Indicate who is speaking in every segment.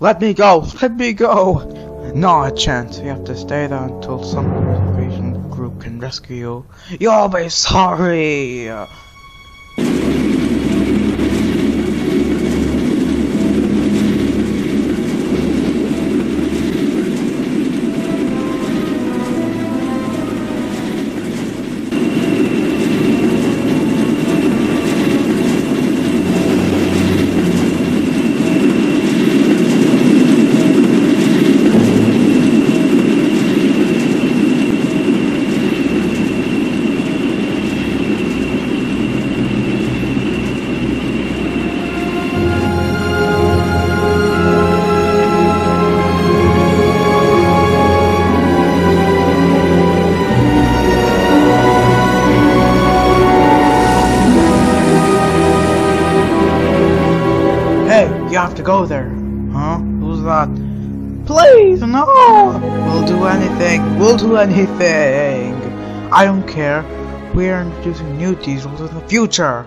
Speaker 1: Let me go! Let me go! Not a chance. You have to stay there until some reservation group can rescue you. You'll be sorry! You have to go there. Huh? Who's that? Please, no! We'll do anything. We'll do anything. I don't care. We're introducing new diesels in the future.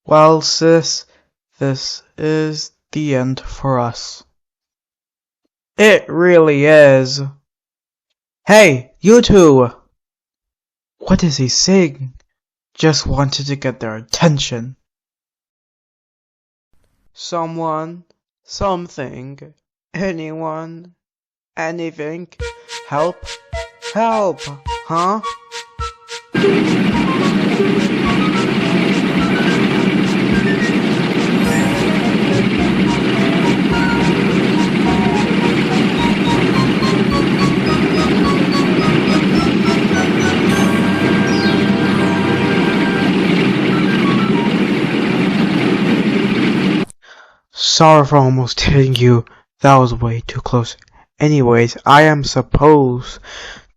Speaker 1: Well, sis, this is the end for us. It really is. Hey, you two! What is he saying? Just wanted to get their attention. Someone, something, anyone, anything. Help, help, huh? Sorry for almost hitting you. That was way too close. Anyways, I am supposed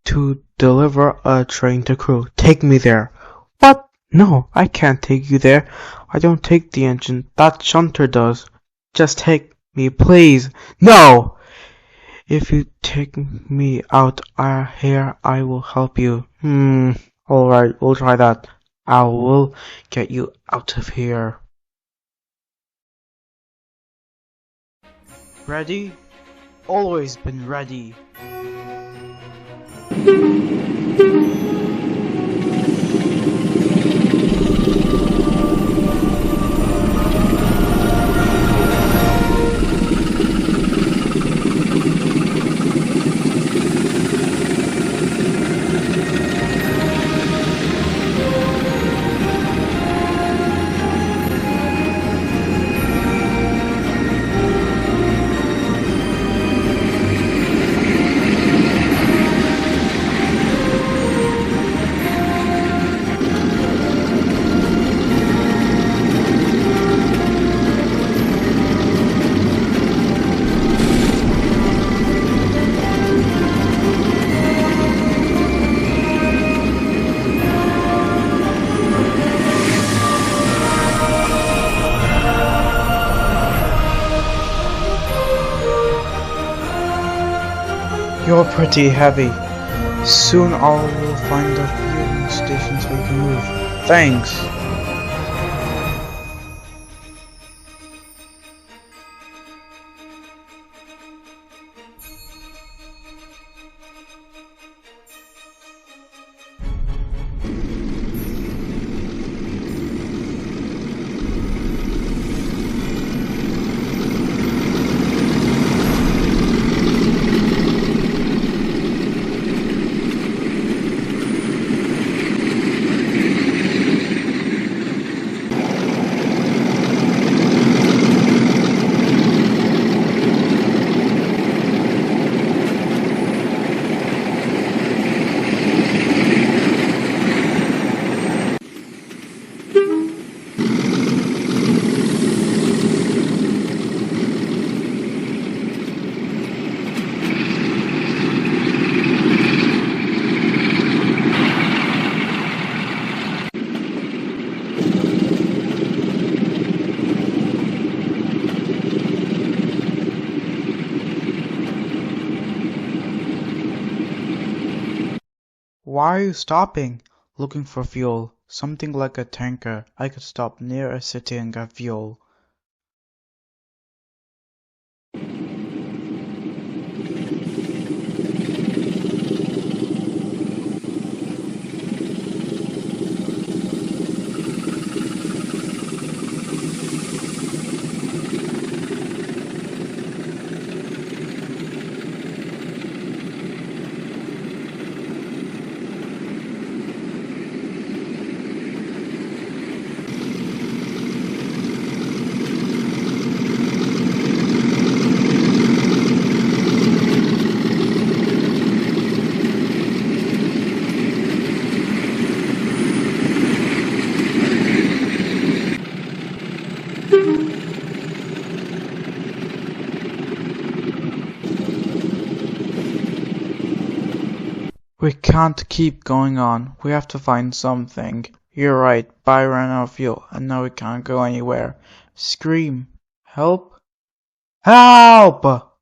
Speaker 1: to deliver a train to crew. Take me there. What? No, I can't take you there. I don't take the engine. That shunter does. Just take me, please. No! If you take me out here, I will help you. Alright, we'll try that. I will get you out of here. Ready? Always been ready. You're pretty heavy. Soon I will find a fueling station so we can move. Thanks. Why are you stopping? Looking for fuel. Something like a tanker. I could stop near a city and get fuel. We can't keep going on. We have to find something. You're right, but I ran out of fuel, and now we can't go anywhere. Scream. Help? Help!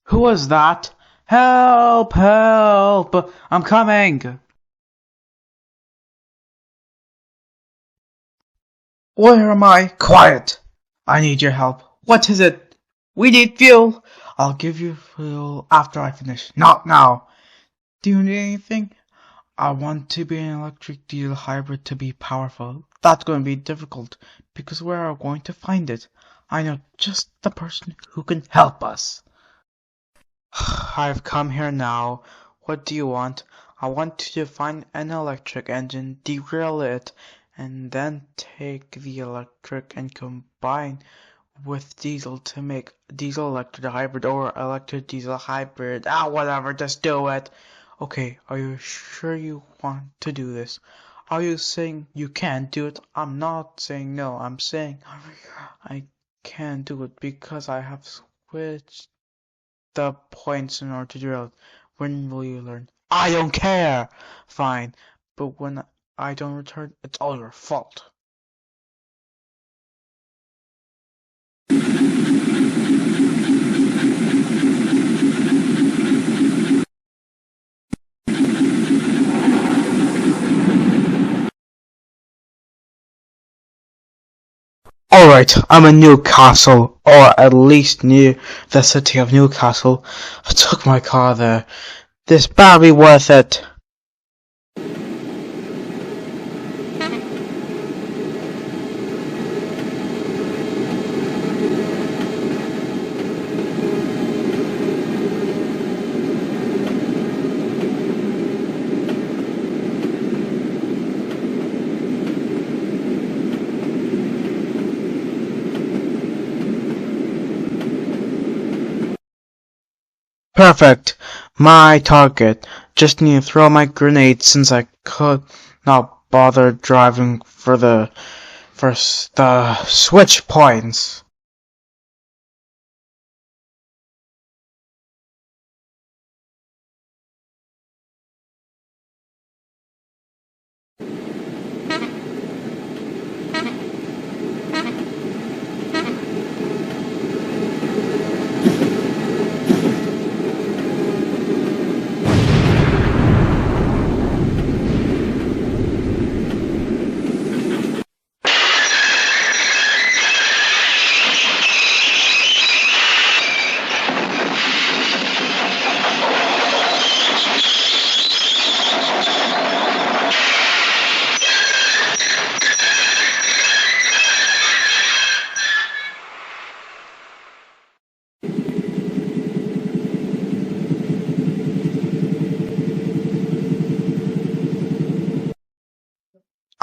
Speaker 1: Who was that? Help! Help! I'm coming! Where am I? Quiet! I need your help. What is it? We need fuel! I'll give you fuel after I finish. Not now! Do you need anything? I want to be an electric diesel hybrid to be powerful. That's going to be difficult, because where are we going to find it? I know just the person who can help us. I've come here now. What do you want? I want to find an electric engine, derail it, and then take the electric and combine with diesel to make diesel electric hybrid or electric diesel hybrid. Whatever, just do it. Okay, are you sure you want to do this? Are you saying you can't do it? I'm not saying no, I'm saying I can't do it because I have switched the points in order to drill it. When will you learn? I don't care! Fine, but when I don't return, it's all your fault. Great, I'm in Newcastle, or at least near the city of Newcastle. I took my car there. This better be worth it. Perfect. My target. Just need to throw my grenade since I could not bother driving for the switch points.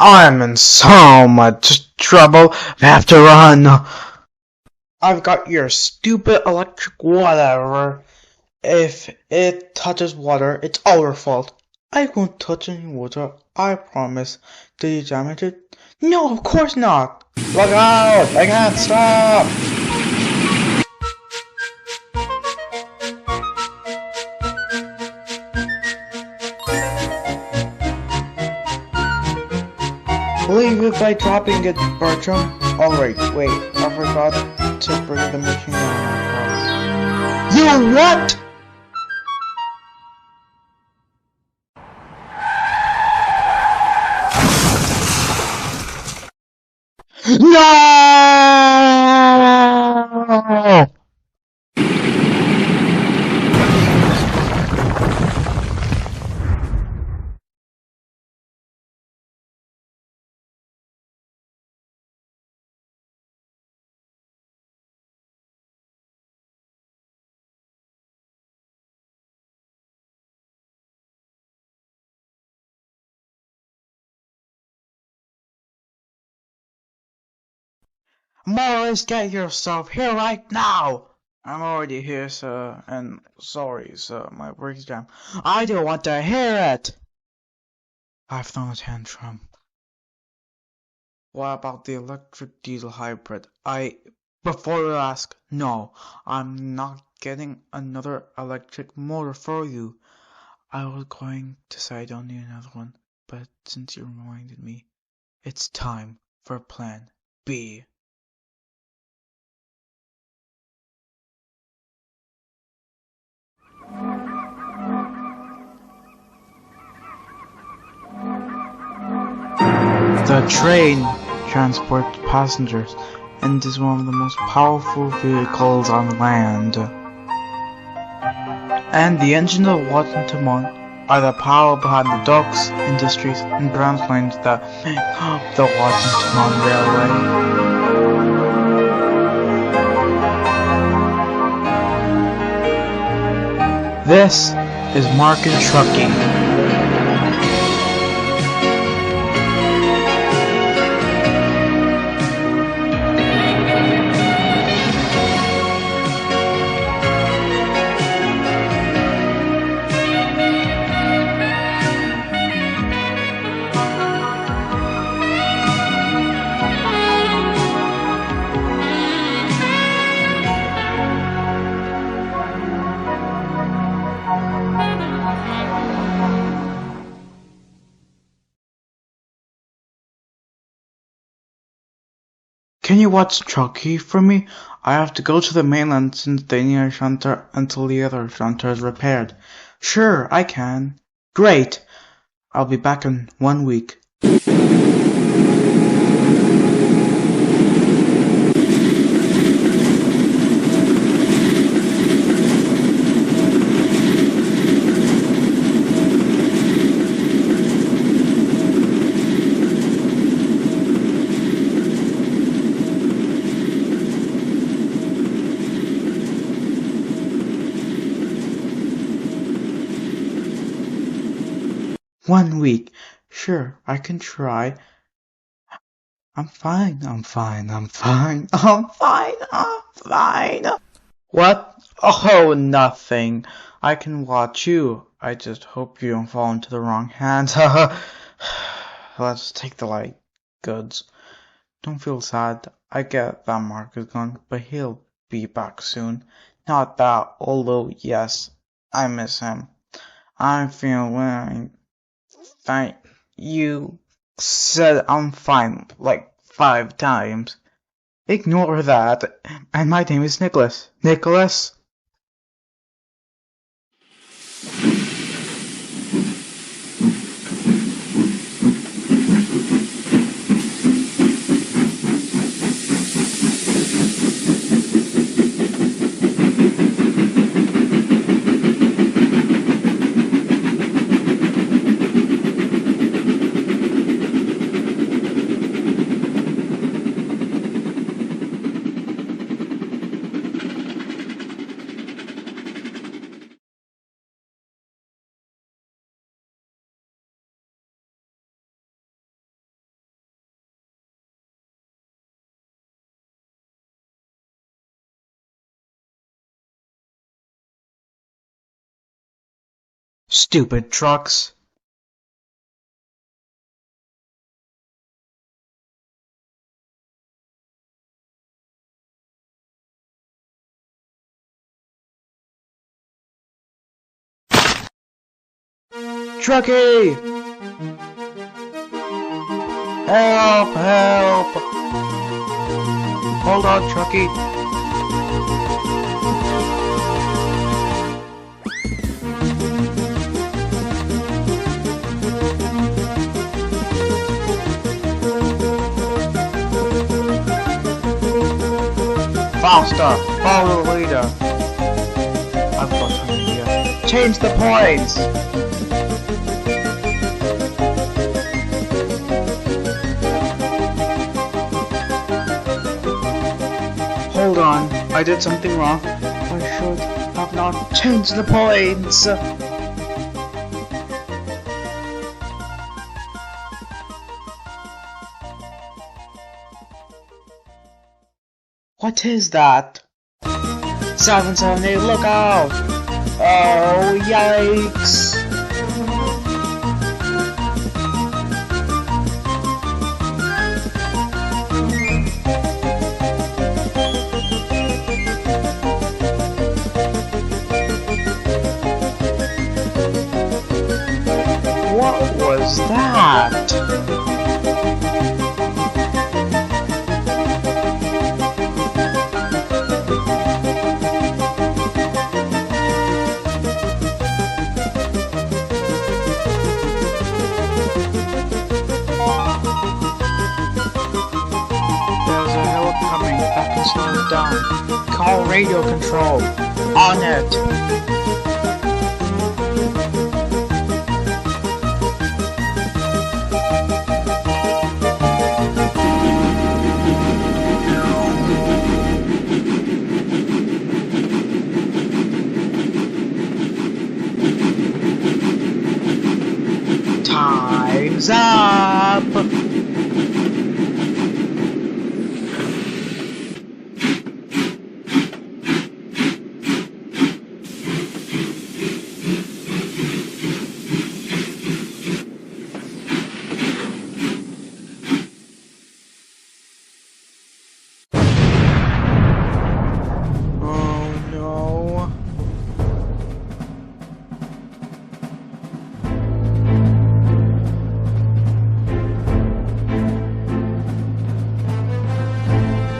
Speaker 1: I'm in so much trouble. I have to run. I've got your stupid electric whatever. If it touches water, it's our fault. I won't touch any water, I promise. Did you damage it? No, of course not. Look out! I can't stop! Leave it by dropping it, Bertram. Alright, wait, I forgot to bring the machine gun. You what? No! Morris, get yourself here right now! I'm already here, sir, and sorry, sir, my brakes jammed. I don't want to hear it! I've thrown a tantrum. What about the electric diesel hybrid? Before you ask, no, I'm not getting another electric motor for you. I was going to say I don't need another one, but since you reminded me, it's time for plan B. The train transports passengers and is one of the most powerful vehicles on land. And the engine of Washington are the power behind the docks, industries, and branch lines that make up the Washington Railway. This is Marc and Trucky. Can you watch Trucky for me? I have to go to the mainland since they need a shunter until the other shunter is repaired. Sure, I can. Great! I'll be back in 1 week. 1 week. Sure, I can try. I'm fine. What? Oh, nothing. I can watch you. I just hope you don't fall into the wrong hands. Let's take the light goods. Don't feel sad. I get that Mark is gone, but he'll be back soon. Not that, although yes, I miss him. I'm feeling fine. You said I'm fine like 5 times. Ignore that. And my name is Nicholas. Nicholas? Stupid trucks. Trucky! Help! Help! Hold on, Trucky. Faster! Follow the leader! I've got an idea. Change the points! Hold on, I did something wrong. I should have not changed the points. What is that? 778, look out! Oh, yikes! What was that? There's a hill coming that can slow us down. Call radio control. On it. Time's up! Oh no.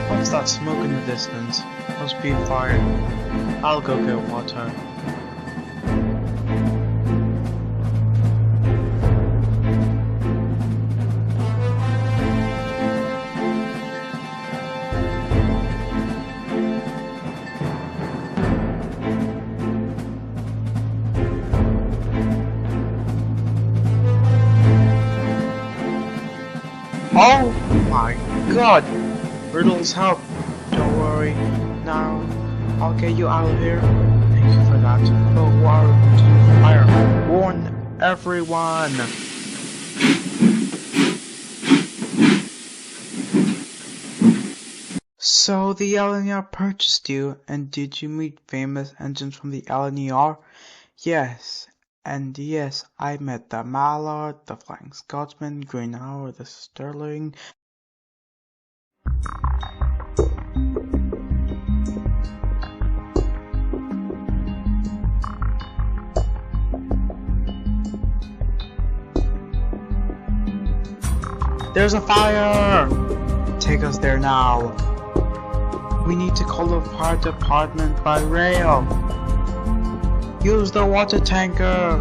Speaker 1: What's that smoke in the distance? Must be a fire. I'll go get water. Oh my god! Riddles help! Don't worry, now I'll get you out of here. Thank you for that. But war to fire. Warn everyone! So the LNER purchased you, and did you meet famous engines from the LNER? Yes, and yes, I met the Mallard, the Flying Scotsman, Green Hour, the Sterling. There's a fire! Take us there now. We need to call the fire department by rail. Use the water tanker.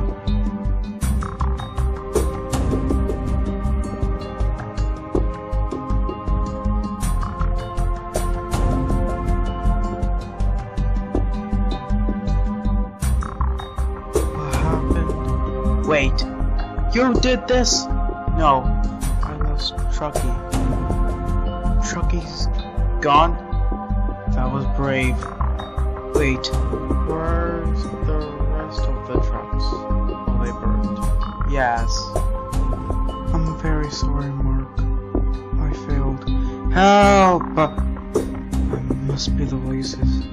Speaker 1: What happened? Wait, you did this? No, I lost Trucky. Trucky's gone? That was brave. Wait, where's the rest of the trucks? Oh, they burned. Yes. I'm very sorry, Mark. I failed. Help! It must be the laces.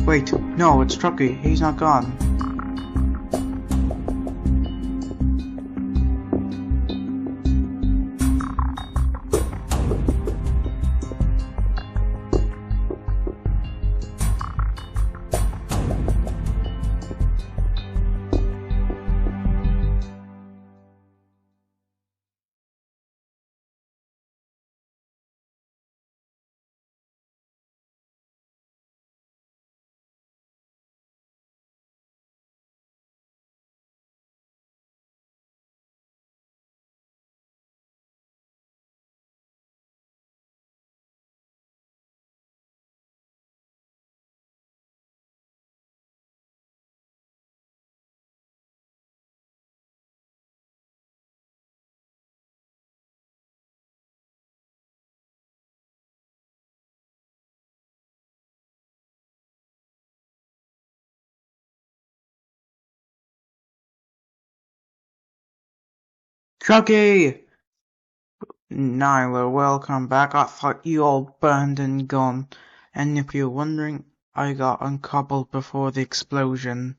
Speaker 1: Wait, no, it's Trucky. He's not gone. Trucky! Nyla, welcome back. I thought you all burned and gone. And if you're wondering, I got uncoupled before the explosion.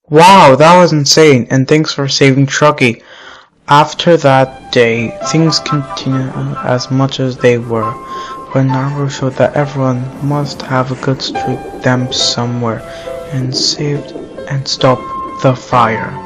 Speaker 1: Wow, that was insane, and thanks for saving Trucky. After that day, things continued as much as they were, but Naru showed that everyone must have a good streak them somewhere, and saved and stopped the fire.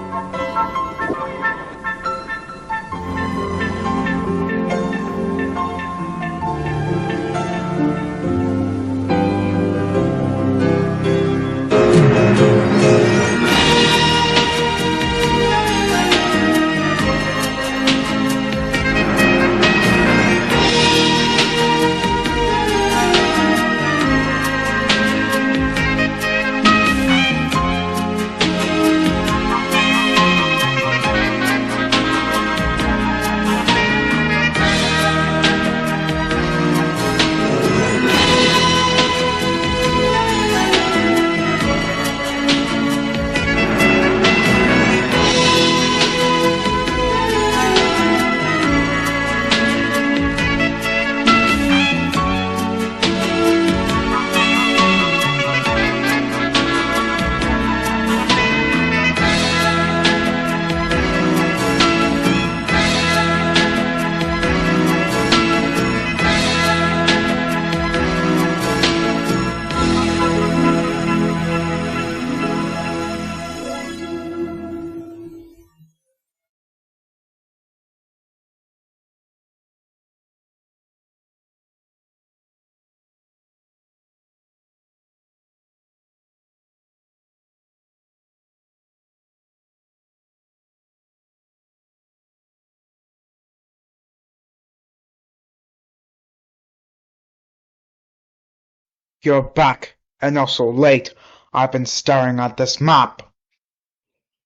Speaker 1: You're back, and also late. I've been staring at this map.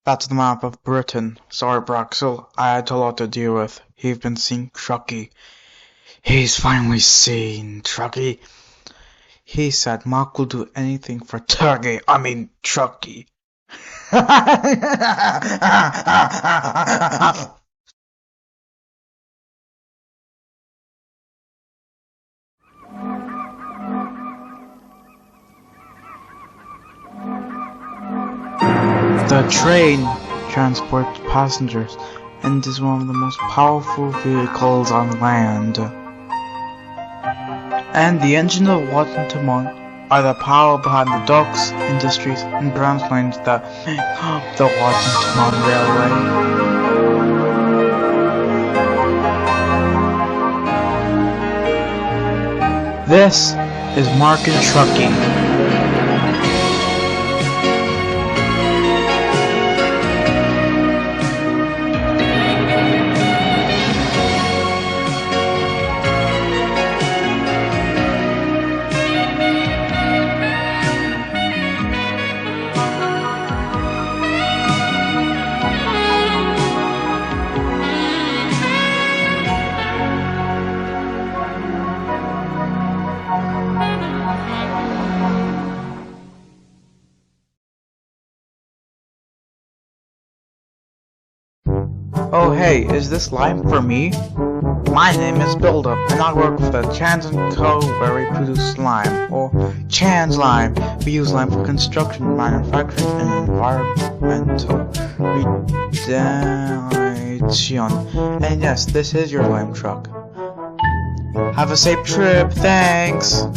Speaker 1: That's the map of Britain. Sorry, Braxel, I had a lot to deal with. He's been seeing Trucky. He's finally seen Trucky. He said Mark will do anything for Trucky. The train transports passengers and is one of the most powerful vehicles on land. And the engine of Washington are the power behind the docks, industries, and ground lines that make up the Washington Railway. This is Marc and Trucky. Oh hey, is this lime for me? My name is Buildup, and I work for the Chans & Co. where we produce slime, or Chan's Lime. We use lime for construction, manufacturing, and environmental remediation. And yes, this is your lime truck. Have a safe trip, thanks!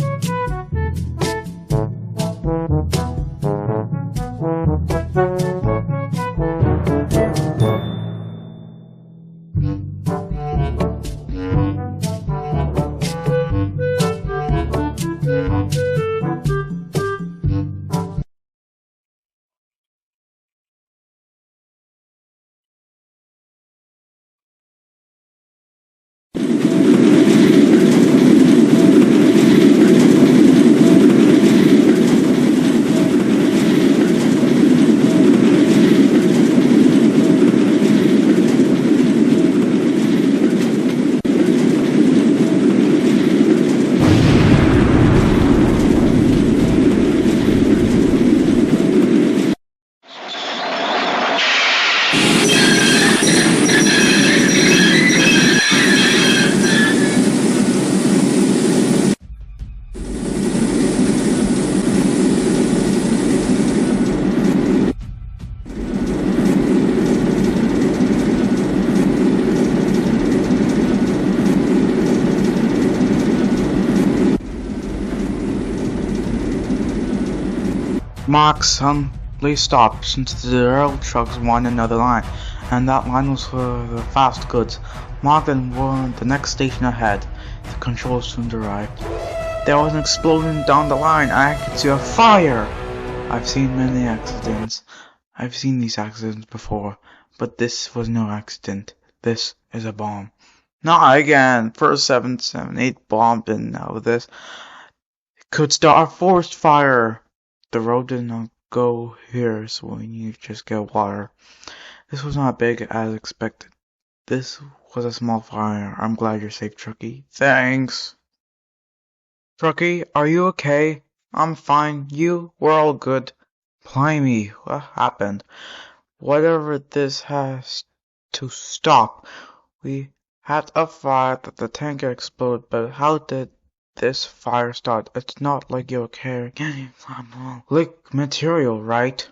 Speaker 1: Mark suddenly stopped since the rail trucks won another line, and that line was for the fast goods. Mark then warned the next station ahead. The controls soon arrived. There was an explosion down the line, and I could see a fire! I've seen many accidents. I've seen these accidents before, but this was no accident. This is a bomb. Not again! First 778 bomb, and now this could start a forest fire. The road did not go here, so we need to just get water. This was not big as expected. This was a small fire. I'm glad you're safe, Trucky. Thanks. Trucky, are you okay? I'm fine. You? We're all good. Blimey, what happened? Whatever this has to stop. We had a fire that the tanker exploded, but how did this fire start? It's not like you're carrying any flammable liquid material, right?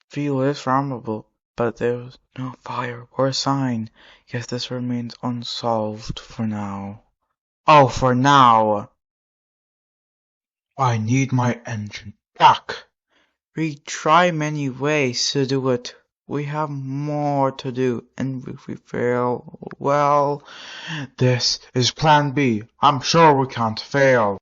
Speaker 1: Fuel is flammable, but there was no fire or sign. Guess this remains unsolved for now. Oh, for now! I need my engine back. We try many ways to do it. We have more to do, and if we fail, well, this is plan B. I'm sure we can't fail.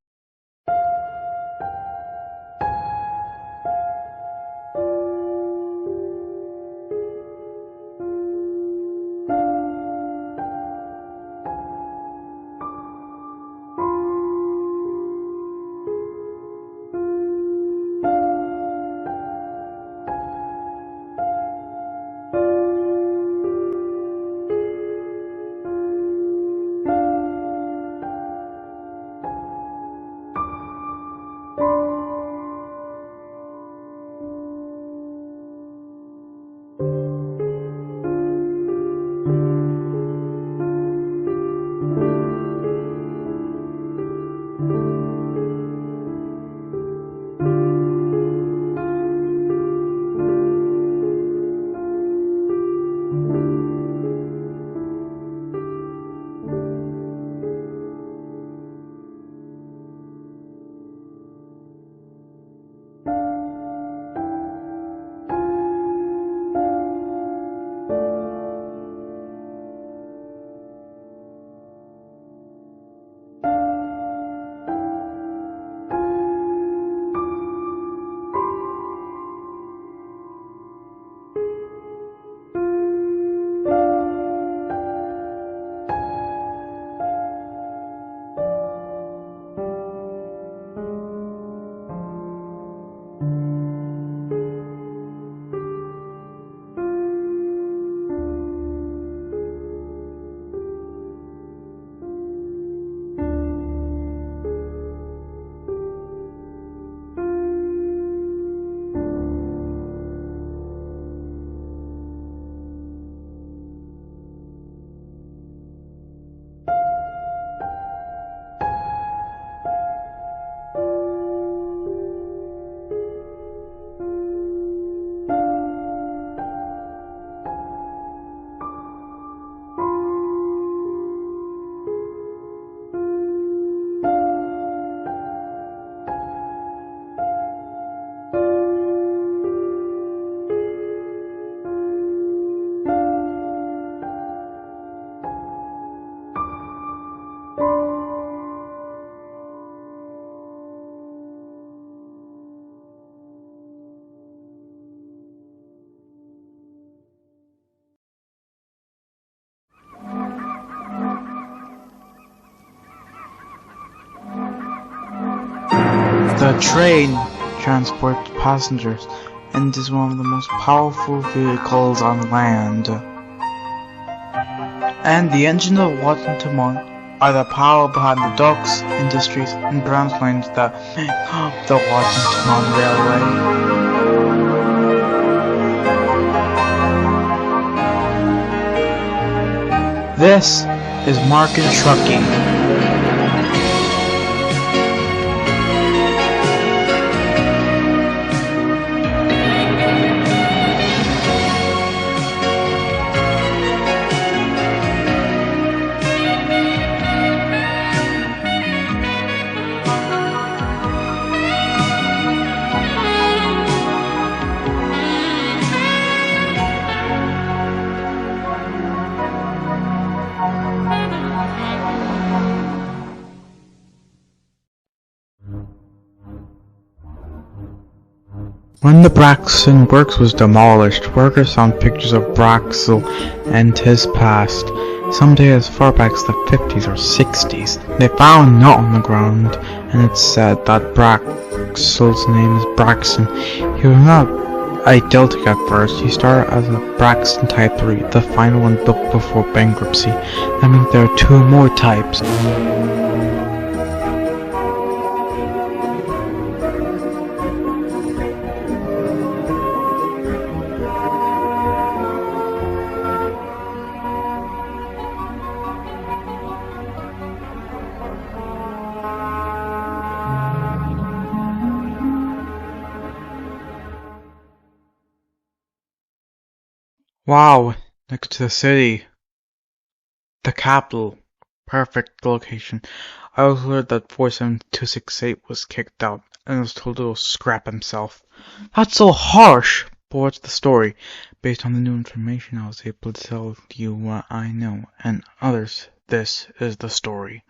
Speaker 1: The train transports passengers and is one of the most powerful vehicles on land. And the engine of Washington are the power behind the docks, industries, and branch lines that make up the Washington Railway. This is Marc and Trucky. When the Braxton Works was demolished, workers found pictures of Braxel and his past. Someday as far back as the 50s or 60s, they found a note on the ground, and it said that Braxel's name is Braxton. He was not idyllic at first. He started as a Braxton Type 3, the final one built before bankruptcy. That means there are 2 more types. Wow, next to the city. The capital. Perfect location. I also heard that 47268 was kicked out and was told to go scrap himself. That's so harsh! But what's the story? Based on the new information, I was able to tell you what I know, and others. This is the story.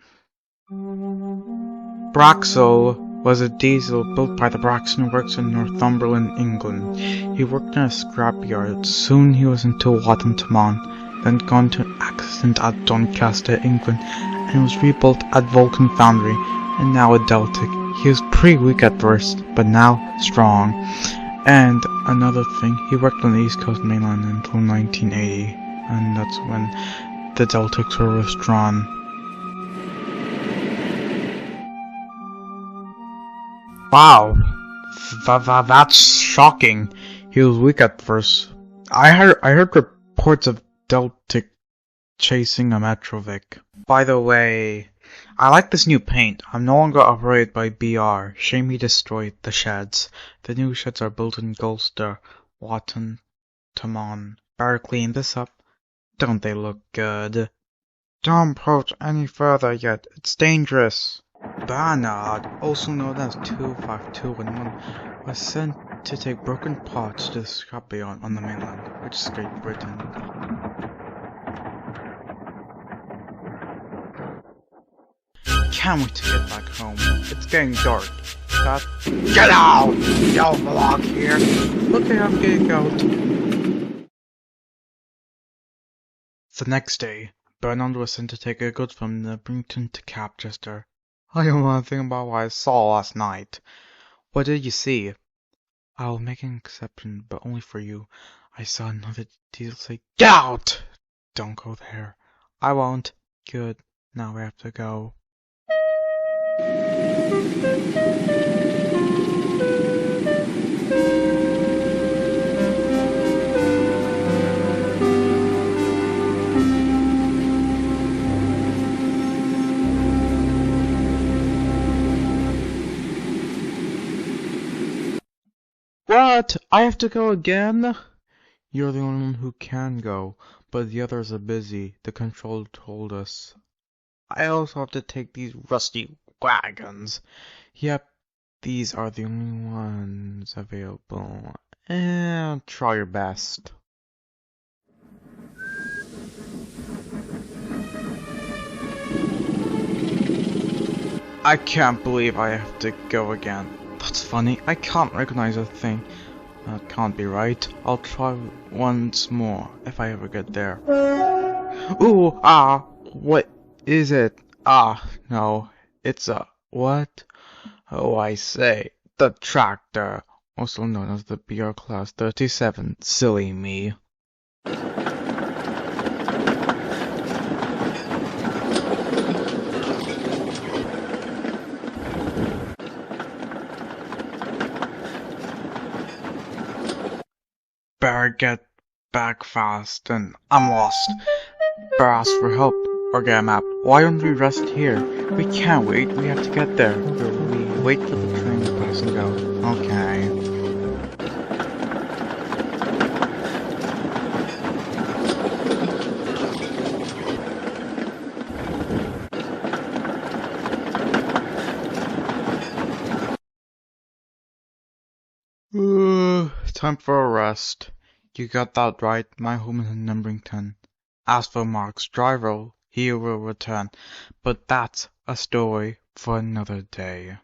Speaker 1: Braxel was a diesel built by the Braxton Works in Northumberland, England. He worked in a scrapyard. Soon he was into Washington, then gone to an accident at Doncaster, England, and was rebuilt at Vulcan Foundry, and now at Deltic. He was pretty weak at first, but now strong. And another thing, he worked on the East Coast mainland until 1980, and that's when the Deltics were withdrawn. Wow, that's shocking. He was weak at first. I heard reports of Deltic chasing a Metrovic. By the way, I like this new paint. I'm no longer operated by BR. Shame he destroyed the sheds. The new sheds are built in Gloucester, Watton, Tamon. Better clean this up. Don't they look good? Don't approach any further yet. It's dangerous. Bernard, also known as 25211, was sent to take broken parts to the scrapyard on the mainland, which is Great Britain. Can't wait to get back home. It's getting dark. Get out! You don't belong here! Okay, I'm getting out. The next day, Bernard was sent to take a goods from Brington to Capchester. I don't want to think about what I saw last night. What did you see? I will make an exception, but only for you. I saw another diesel say, "Get out!" Don't go there. I won't. Good. Now we have to go. What? I have to go again? You're the only one who can go, but the others are busy. The controller told us. I also have to take these rusty wagons. Yep, these are the only ones available. And try your best. I can't believe I have to go again. That's funny, I can't recognize a thing. That can't be right. I'll try once more, if I ever get there. Ooh, what is it? No, it's a, what?
Speaker 2: Oh, I say, the tractor, also known as the BR Class 37, silly me. Better get back fast, and I'm lost. Better ask for help, or get a map. Why don't we rest here? We can't wait, we have to get there. We wait for the train to pass and go. Okay. Time for a rest. You got that right, my home is in Numbrington. As for Mark's driver, he will return, but that's a story for another day.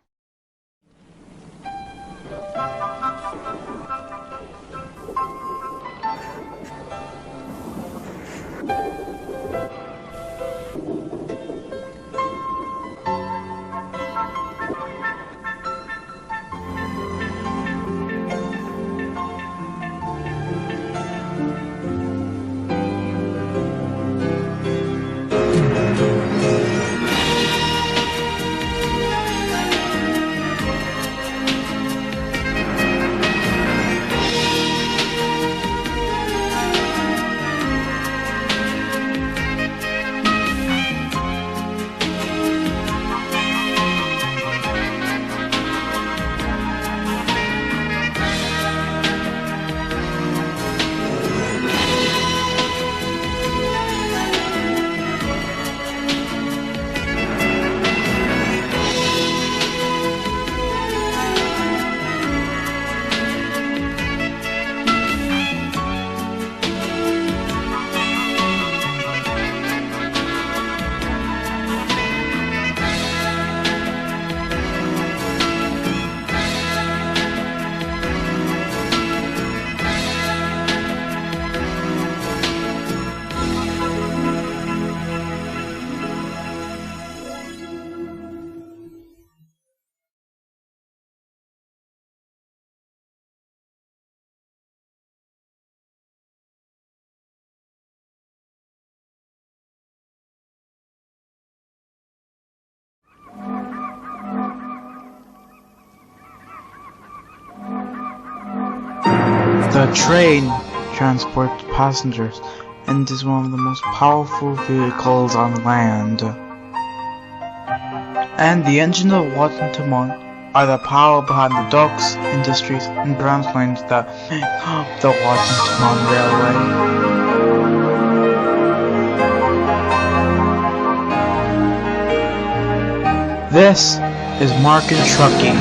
Speaker 2: The train transports passengers and is one of the most powerful vehicles on land. And the engine of Washington are the power behind the docks, industries, and branch lines that make up the Washington Railway. This is Marc and Trucky.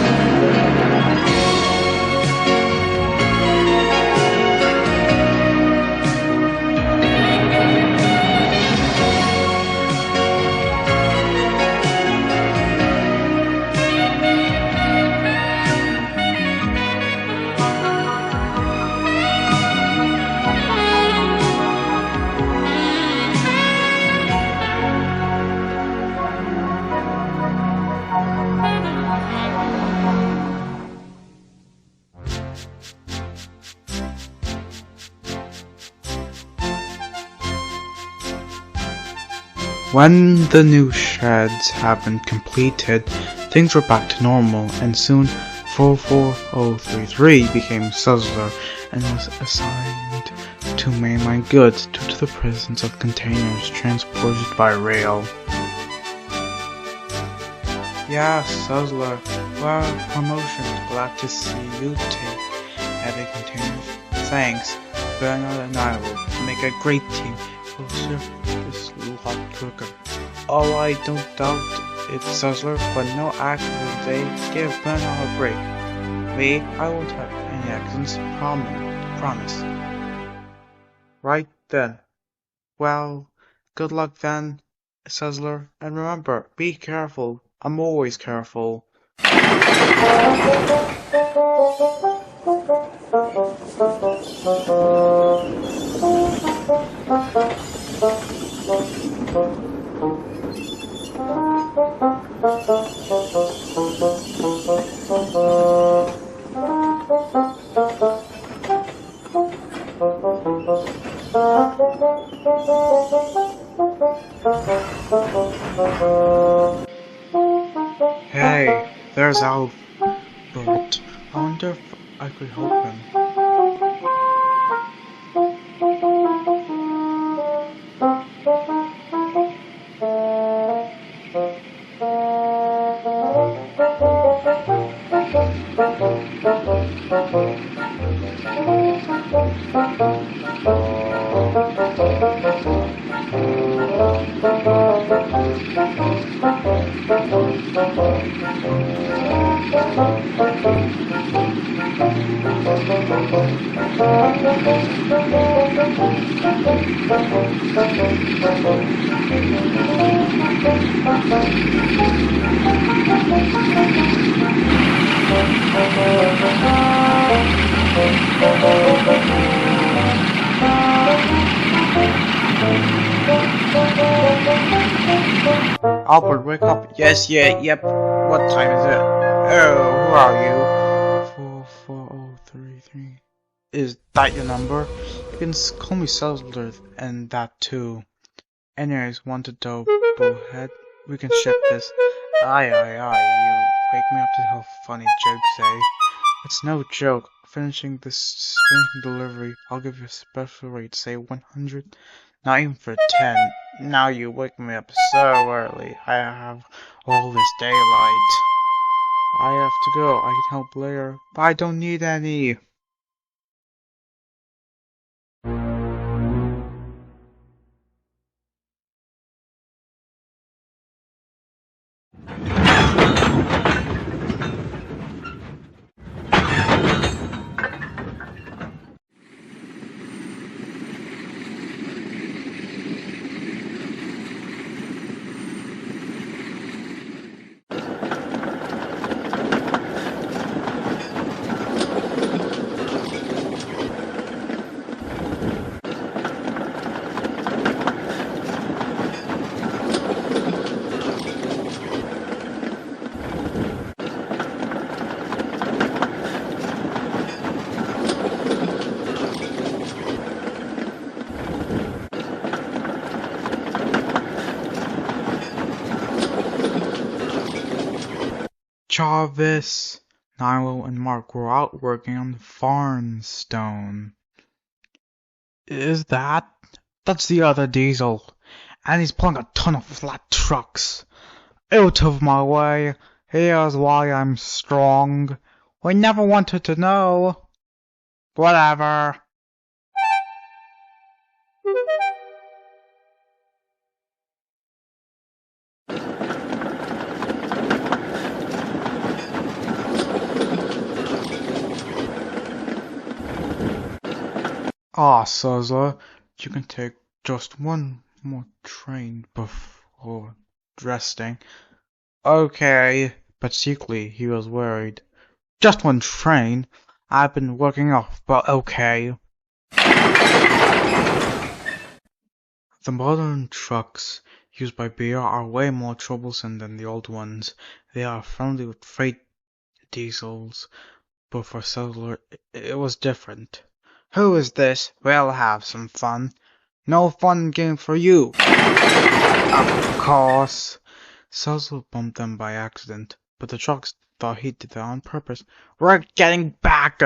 Speaker 2: When the new sheds had been completed, things were back to normal, and soon 44033 became Suzler and was assigned to mainline goods due to the presence of containers transported by rail. Yeah, Suzler, well, promotion. Glad to see you take heavy containers. Thanks, Bernard and I will make a great team. We'll serve this lot quicker. Oh, I don't doubt it, Suzler, but no accident day. Give Bernard a break. Me, I won't have any accidents. Promise. Right then. Well, good luck then, Suzler, and remember, be careful. I'm always careful. Hey, there's Albert. I wonder if I could help him. Albert, wake up. Yes, yeah, yep. What time is it? Oh, who are you? 44033. Is that your number? You can call me Suzler and that too. Anyways, want to double head? We can ship this. Aye, you wake me up to tell funny jokes, eh? It's no joke. Finishing delivery, I'll give you a special rate, say 100. Not even for 10. Now you wake me up so early. I have all this daylight. I have to go. I can help later, but I don't need any. Jarvis, Nilo, and Mark were out working on the farm stone. Is that? That's the other diesel. And he's pulling a ton of flat trucks. Out of my way. Here's why I'm strong. We never wanted to know. Whatever. Suzler, you can take just one more train before resting. Okay, but secretly he was worried. Just one train? I've been working off, but okay. The modern trucks used by BR are way more troublesome than the old ones. They are friendly with freight diesels, but for Suzler it was different. Who is this? We'll have some fun. No fun game for you. Of course. Suzler bumped them by accident, but the trucks thought he did that on purpose. We're getting back!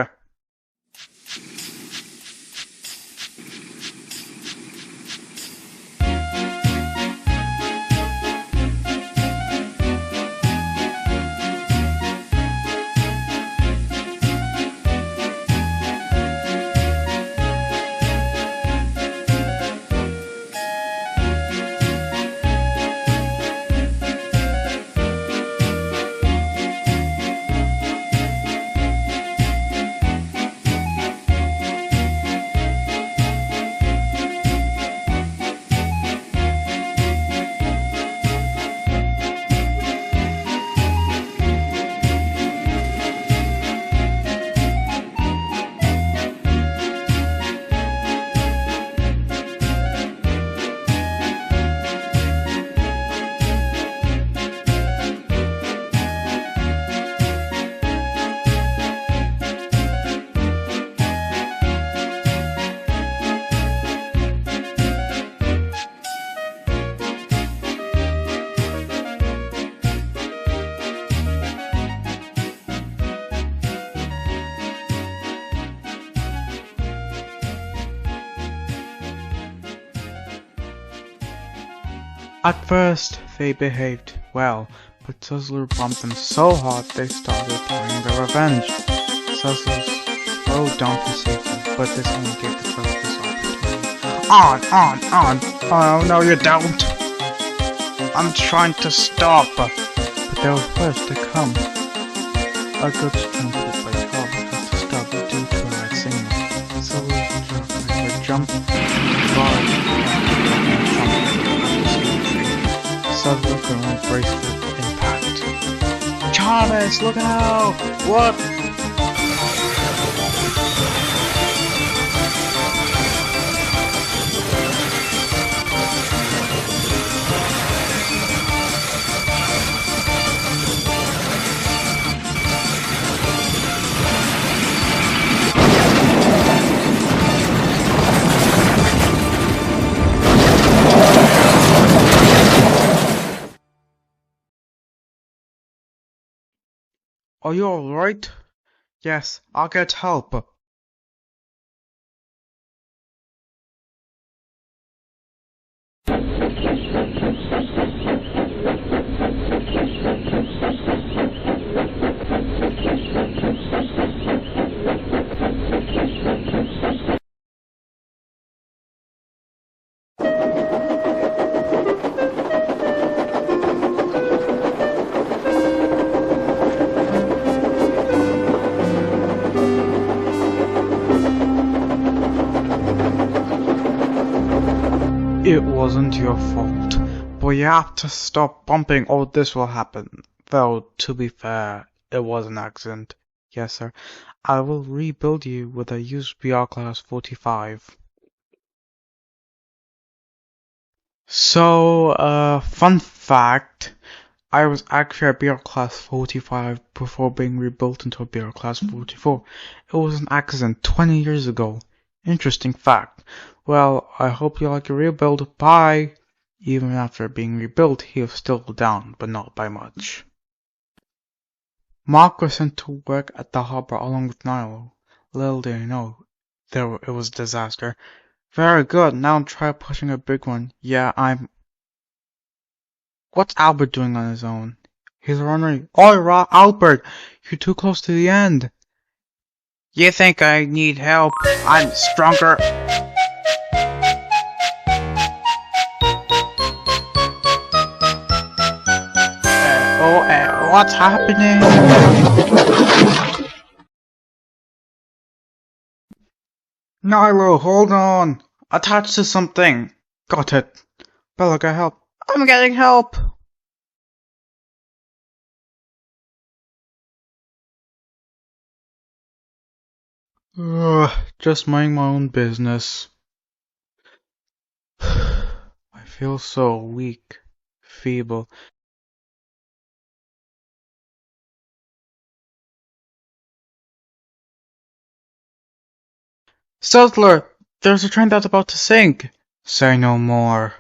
Speaker 2: At first, they behaved well, but Suzler bumped them so hard they started planning their revenge. Suzler slowed down for safety, but this only gave the truck this opportunity. On! Oh, no you don't! I'm trying to stop! But they were first to come. A good string pulled by 12 had to stop due to a red signal. Suzler would jump, Suzler could only brace for impact. Chavez, look out! What? Are you alright? Yes, I'll get help. It wasn't your fault, but you have to stop bumping or this will happen. Though, to be fair, it was an accident. Yes, sir. I will rebuild you with a used BR Class 45. So, fun fact, I was actually a BR Class 45 before being rebuilt into a BR Class 44. It was an accident 20 years ago. Interesting fact. Well, I hope you like your rebuild. Bye! Even after being rebuilt, he was still down, but not by much. Marc was sent to work at the harbor along with Nilo. Little did he know, it was a disaster. Very good, now try pushing a big one. Yeah, What's Albert doing on his own? He's running. Oi, Albert! You're too close to the end! You think I need help? I'm stronger! What's happening? Nilo, hold on! Attached to something! Got it. Bella, get help. I'm getting help! Just minding my own business. I feel so weak, feeble. Suzler! There's a train that's about to sink! Say no more.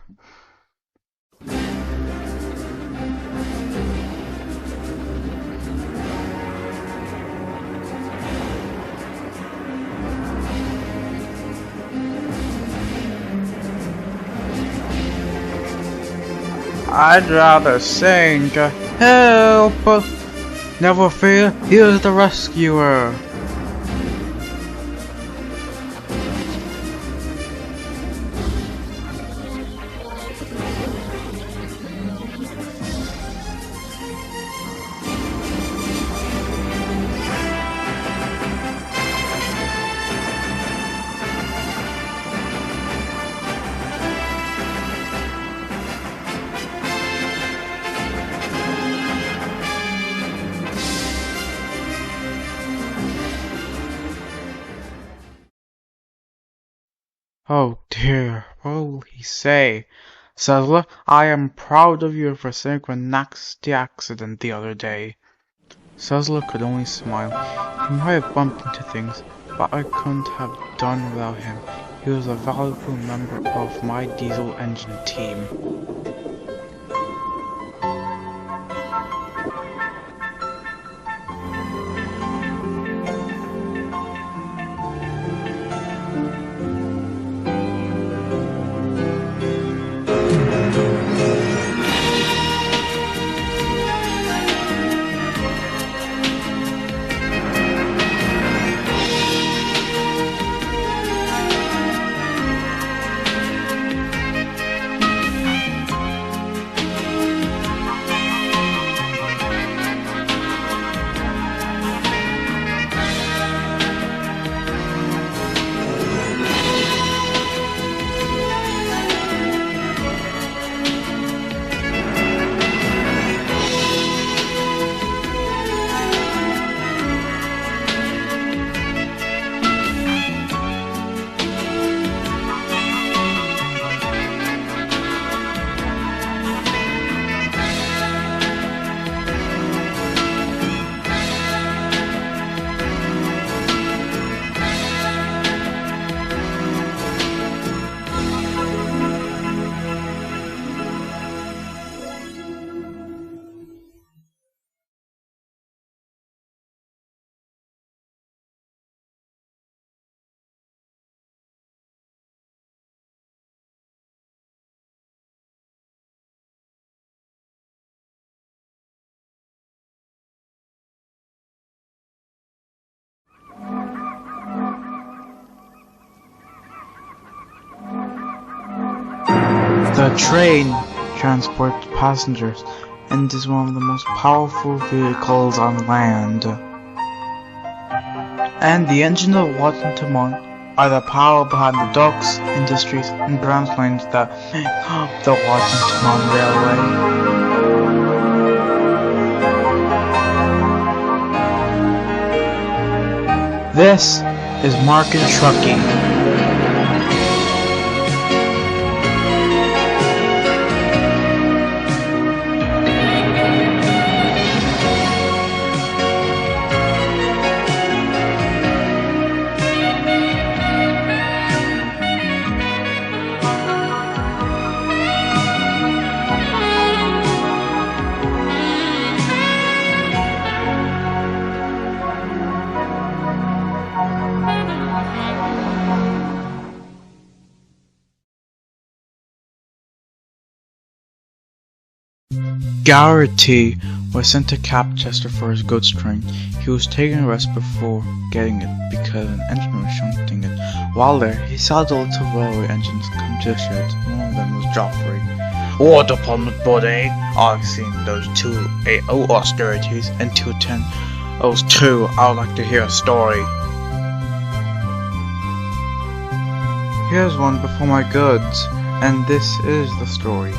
Speaker 2: I'd rather sing. Help! Never fear, here's the rescuer. Oh dear, what will he say? Suzler, I am proud of you for saving a nasty accident the other day. Suzler could only smile. He might have bumped into things, but I couldn't have done without him. He was a valuable member of my diesel engine team. The train transports passengers and is one of the most powerful vehicles on land. And the engine of Washington are the power behind the docks, industries, and branch lines that make up the Washington Railway. This is Marc and Trucky. Austerity was sent to Capchester for his goods train. He was taking a rest before getting it because an engine was shunting it. While there, he saw the little railway engines come to the shed. One of them was Joffrey. "War Department body, I've seen those 280 Austerities and 210s too. I'd like to hear a story." Here's one before my goods, and this is the story.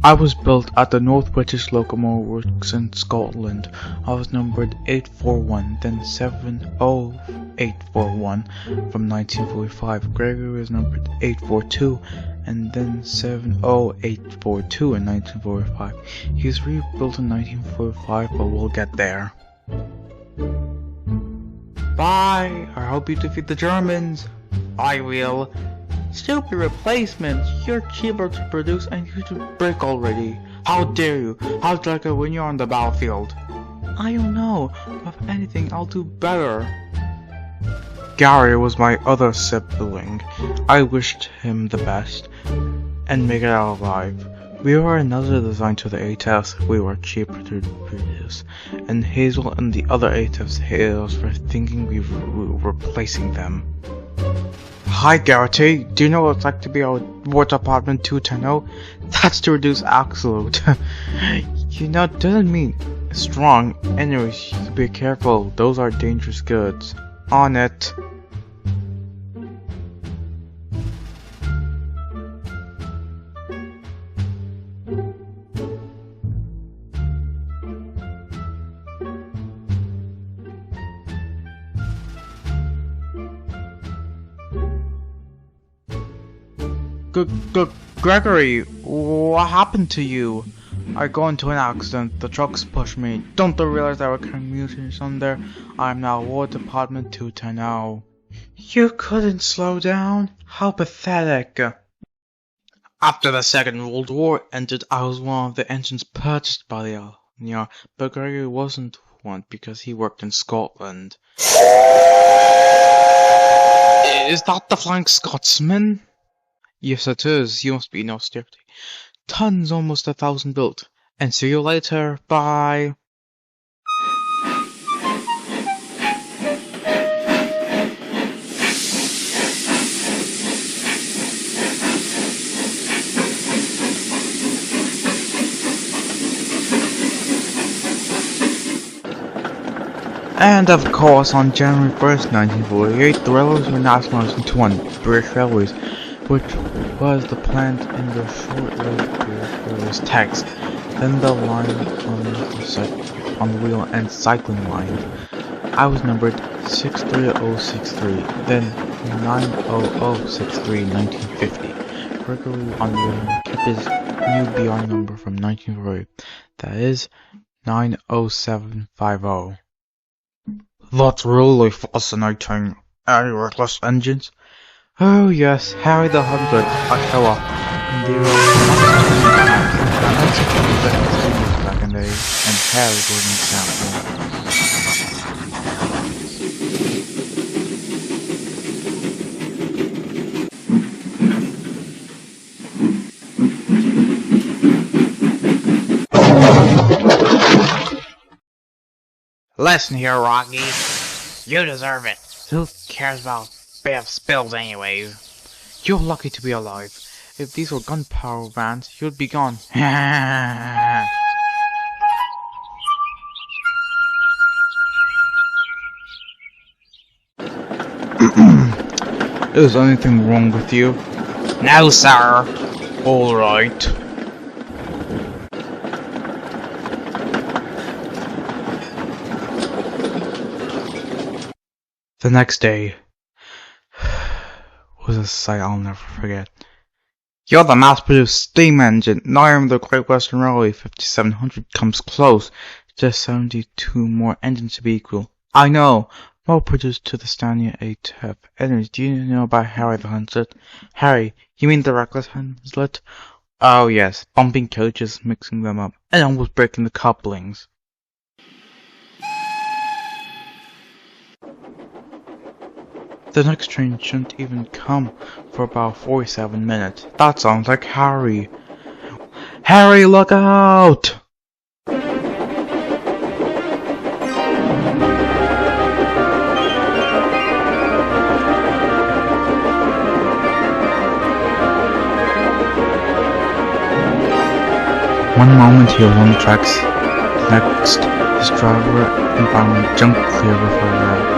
Speaker 2: I was built at the North British Locomotive Works in Scotland. I was numbered 841, then 70841 from 1945. Gregory was numbered 842, and then 70842 in 1945. He was rebuilt in 1945, but we'll get there. Bye! I hope you defeat the Germans. I will. Stupid replacements! You're cheaper to produce and you to break already. How dare you? How's it like when you're on the battlefield? I don't know, but if anything, I'll do better. Gary was my other sibling. I wished him the best and make it out alive. We were another design to the ATFs. We were cheaper to produce, and Hazel and the other ATFs hated us for thinking we were replacing them. Hi Garrity, do you know what it's like to be a War Department 210? That's to reduce absolute. You know, it doesn't mean strong. Anyways, be careful, those are dangerous goods. On it. Gregory, what happened to you? I got into an accident. The trucks pushed me. Don't they realize there were commuters on there? I'm now War Department 210. You couldn't slow down? How pathetic. After the Second World War ended, I was one of the engines purchased by the Army, but Gregory wasn't one because he worked in Scotland. Is that the Flying Scotsman? Yes, it is. You must be in Austerity. Tons, almost 1,000 built. And see you later. Bye. And of course, on January 1st, 1948, the railways were nationalized into one, British Railways, which was the plant in the short-lived British Railways text. Then the line on the wheel and cycling line. I was numbered 63063, then 90063 in 1950. Gregory on the wheel kept his new BR number from 1940, that is 90750. That's really fascinating. Any reckless engines? Oh yes, Harry the Hundred, a killer. And there were back in the day, and Harry was an example. Listen here, Rocky. You deserve it. Who cares about bad spills anyways? You're lucky to be alive. If these were gunpowder vans, you'd be gone. Is anything wrong with you? No, sir. Alright. The next day was a sight I'll never forget. You're the mass-produced steam engine. Now I'm the Great Western Railway. 5700 comes close. Just 72 more engines to be equal. I know. More produced to the Stania 8 to have energy. Do you know about Harry the Hunslet? Harry, you mean the reckless Hunslet? Oh yes, bumping coaches, mixing them up, and almost breaking the couplings. The next train shouldn't even come for about 47 minutes. That sounds like Harry. Harry, look out! One moment he was on the tracks, the next his driver environment jumped clear before her.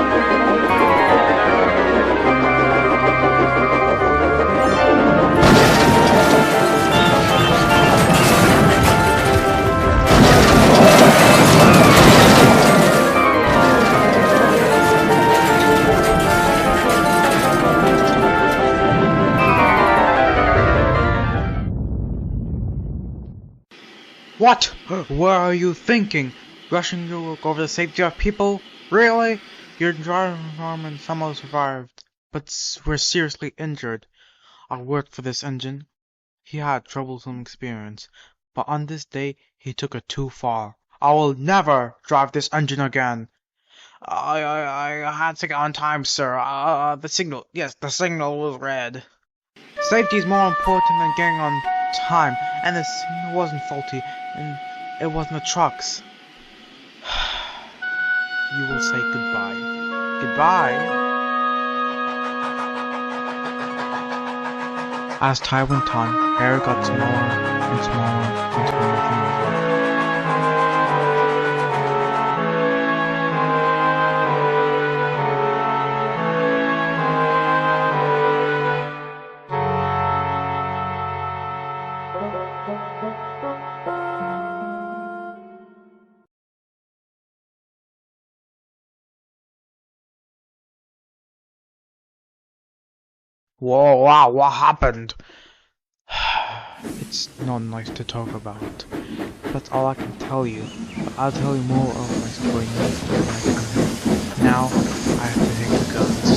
Speaker 2: What? What are you thinking? Rushing to look over the safety of people? Really? Your driver and somehow survived, but were seriously injured. I worked for this engine. He had troublesome experience, but on this day he took it too far. I will never drive this engine again. I had to get on time, sir. The signal was red. Safety is more important than getting on time, and the signal wasn't faulty, and it wasn't the trucks. You will say goodbye. Goodbye? As time went on, Harry got smaller and smaller and smaller. Whoa, wow, what happened? It's not nice to talk about. That's all I can tell you. But I'll tell you more of my story next time I come here. Now, I have to take the guns.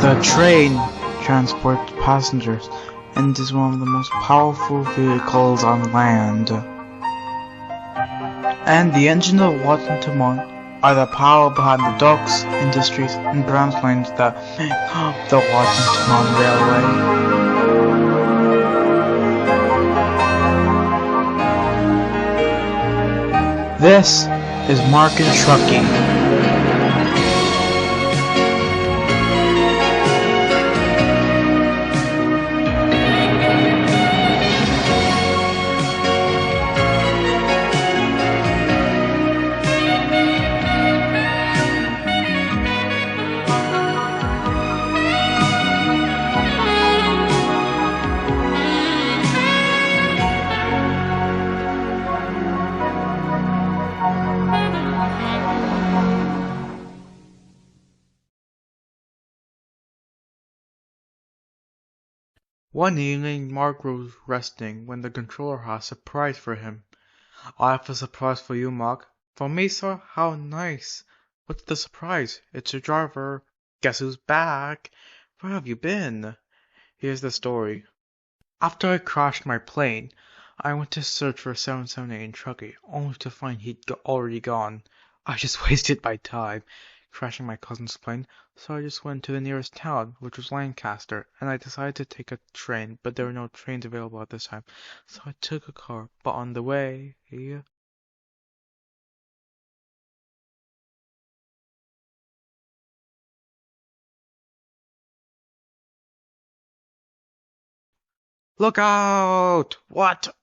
Speaker 2: The train transports passengers and is one of the most powerful vehicles on land. and the engine of Washington are the power behind the docks, industries, and branch lines that make up the Washington Railway. This is Marc and Trucky. One evening, Marc was resting when the controller had a surprise for him. "I have a surprise for you, Marc." "For me, sir? How nice. What's the surprise?" "It's your driver. Guess who's back?" "Where have you been?" Here's the story. After I crashed my plane, I went to search for 778 in Trucky, only to find he'd already gone. I just wasted my time crashing my cousin's plane, so I just went to the nearest town, which was Lancaster, and I decided to take a train, but there were no trains available at this time, so I took a car, but on the way... Look out! What?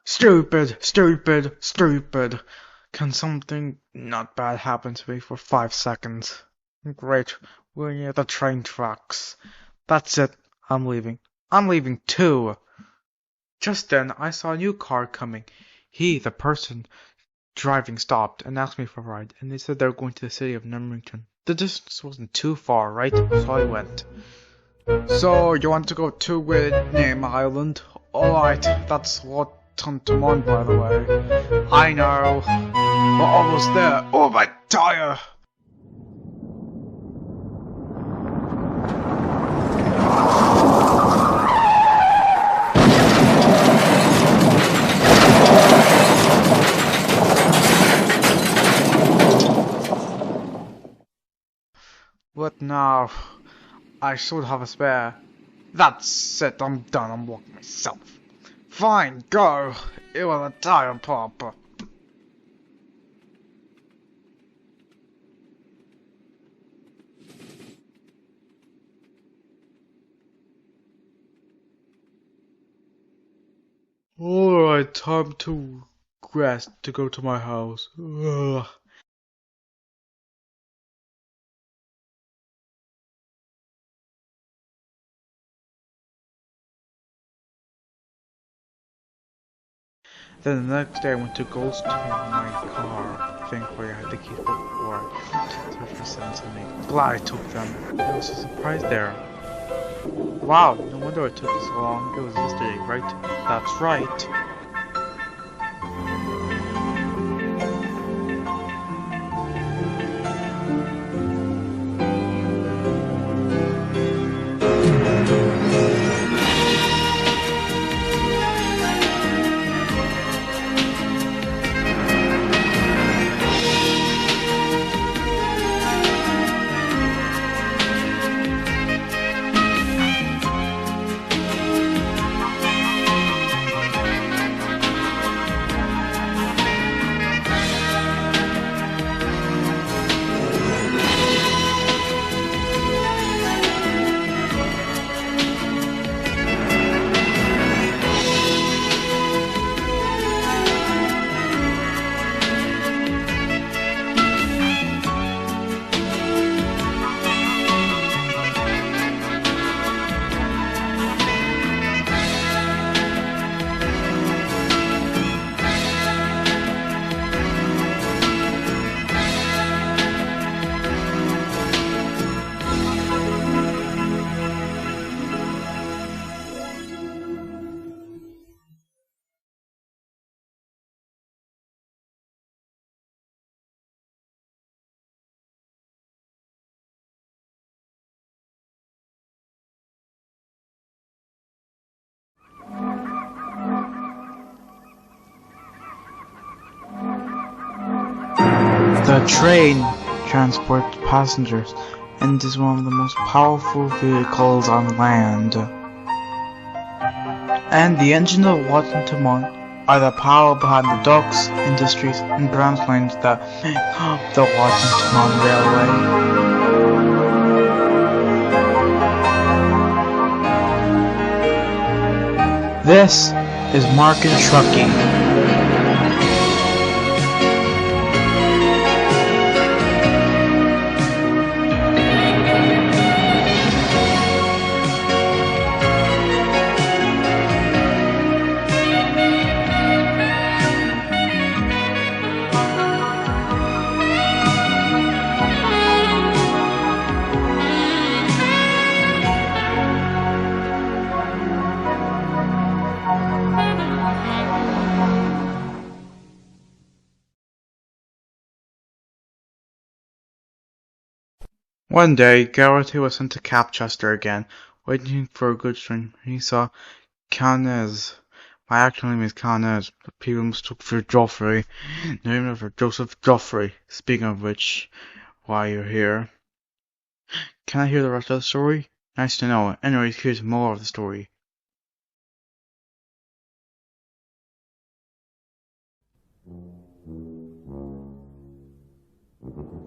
Speaker 2: Stupid, stupid, stupid. Can something not bad happen to me for 5 seconds? Great, we're near the train tracks. That's it, I'm leaving. I'm leaving too. Just then, I saw a new car coming. The person driving, stopped and asked me for a ride, and they said they were going to the city of Numrington. The distance wasn't too far, right? So I went. "So, you want to go to Name Island?" "Alright, that's what Tantrum, by the way." "I know. We're almost there." "Oh, my tire!" What now? I should have a spare. That's it, I'm done, I'm walking myself. Fine, go. It was a tire pop. Alright, time to rest to go to my house. Ugh. Then the next day I went to Goldstone in my car. Thankfully I had the keys before I searched for 778. Glad I took them. There was a surprise there. Wow, no wonder it took so long. It was yesterday, right? That's right. The train transports passengers and is one of the most powerful vehicles on land. And the engine of Washington are the power behind the docks, industries, and branch lines that make up the Washington Railway. This is Marc and Trucky. One day, Garrity was sent to Capchester again, waiting for a good string. He saw Canez. My actual name is Canez, but people mistook for Joffrey, named after Joseph Joffrey. Speaking of which, why you're here. Can I hear the rest of the story? Nice to know. Anyways, here's more of the story.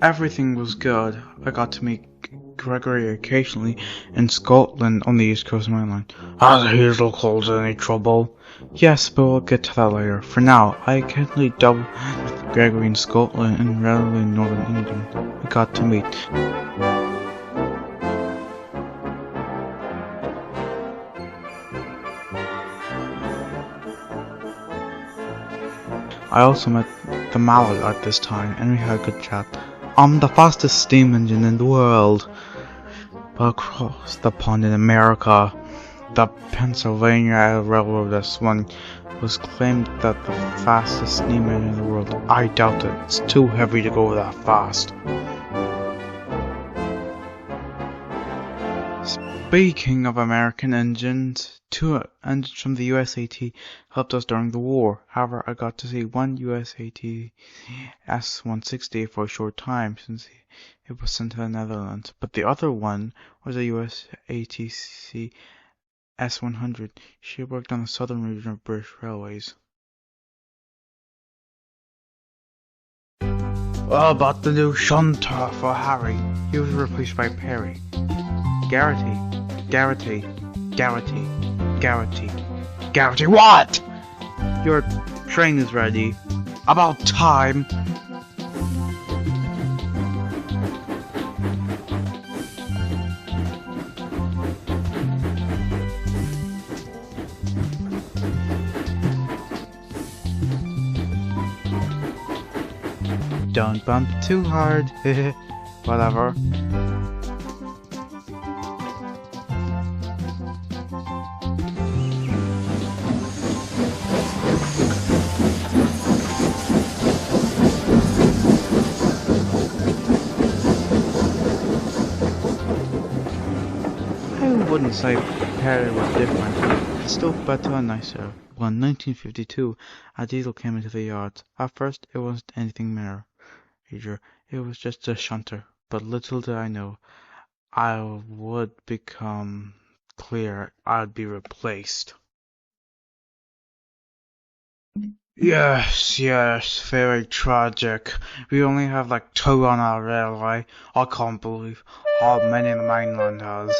Speaker 2: Everything was good. I got to meet Gregory occasionally in Scotland on the east coast of Ireland. Are the Hazel calls any trouble? Yes, but we'll get to that later. For now, I occasionally doubled with Gregory in Scotland and relatively northern England. We got to meet. I also met the Mallet at this time, and we had a good chat. I'm the fastest steam engine in the world. But across the pond in America, the Pennsylvania Railroad, this one, was claimed that the fastest steam engine in the world. I doubt it. It's too heavy to go that fast. Speaking of American engines, 2 engines from the USAT helped us during the war. However, I got to see one USAT S-160 for a short time since it was sent to the Netherlands, but the other one was a USATC S-100. She worked on the southern region of British Railways. Well, about the new shunter for Harry. He was replaced by Perry. Garrity, what? Your train is ready. About time. Don't bump too hard. Whatever. I wouldn't say Perry was different, but still better and nicer. Well, in 1952, a diesel came into the yard. At first, it wasn't anything major. It was just a shunter. But little did I know, I would become clear. I'd be replaced. Yes, very tragic. We only have like 2 on our railway. I can't believe how many the mainland has.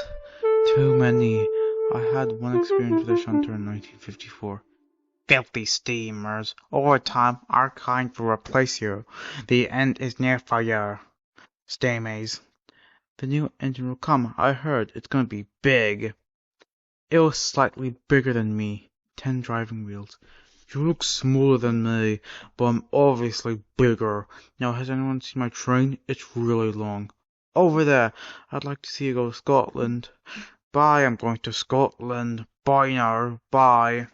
Speaker 2: Too many. I had one experience with a shunter in 1954. Filthy steamers. Over time, our kind will replace you. The end is near for you. Stay maze. The new engine will come. I heard it's gonna be big. It was slightly bigger than me. 10 driving wheels. You look smaller than me, but I'm obviously bigger. Now, has anyone seen my train? It's really long. Over there. I'd like to see you go to Scotland. Bye, I'm going to Scotland. Bye now. Bye.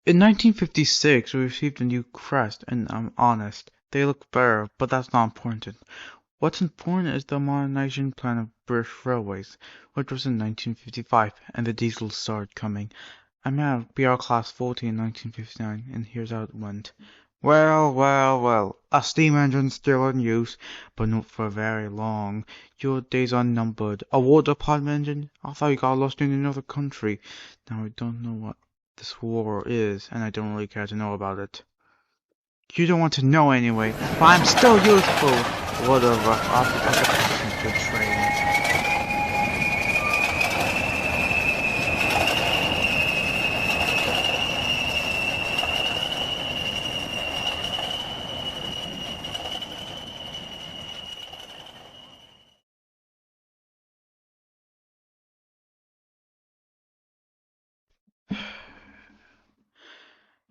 Speaker 2: In 1956, we received a new crest, and I'm honest, they look better, but that's not important. What's important is the modernization plan of British Railways, which was in 1955, and the diesels started coming. I made a BR Class 40 in 1959, and here's how it went. Well, a steam engine's still in use, but not for very long. Your days are numbered. A water pump engine? I thought you got lost in another country. Now I don't know what this war is, and I don't really care to know about it. You don't want to know anyway, but I'm still useful. Whatever, I'll be back at the train.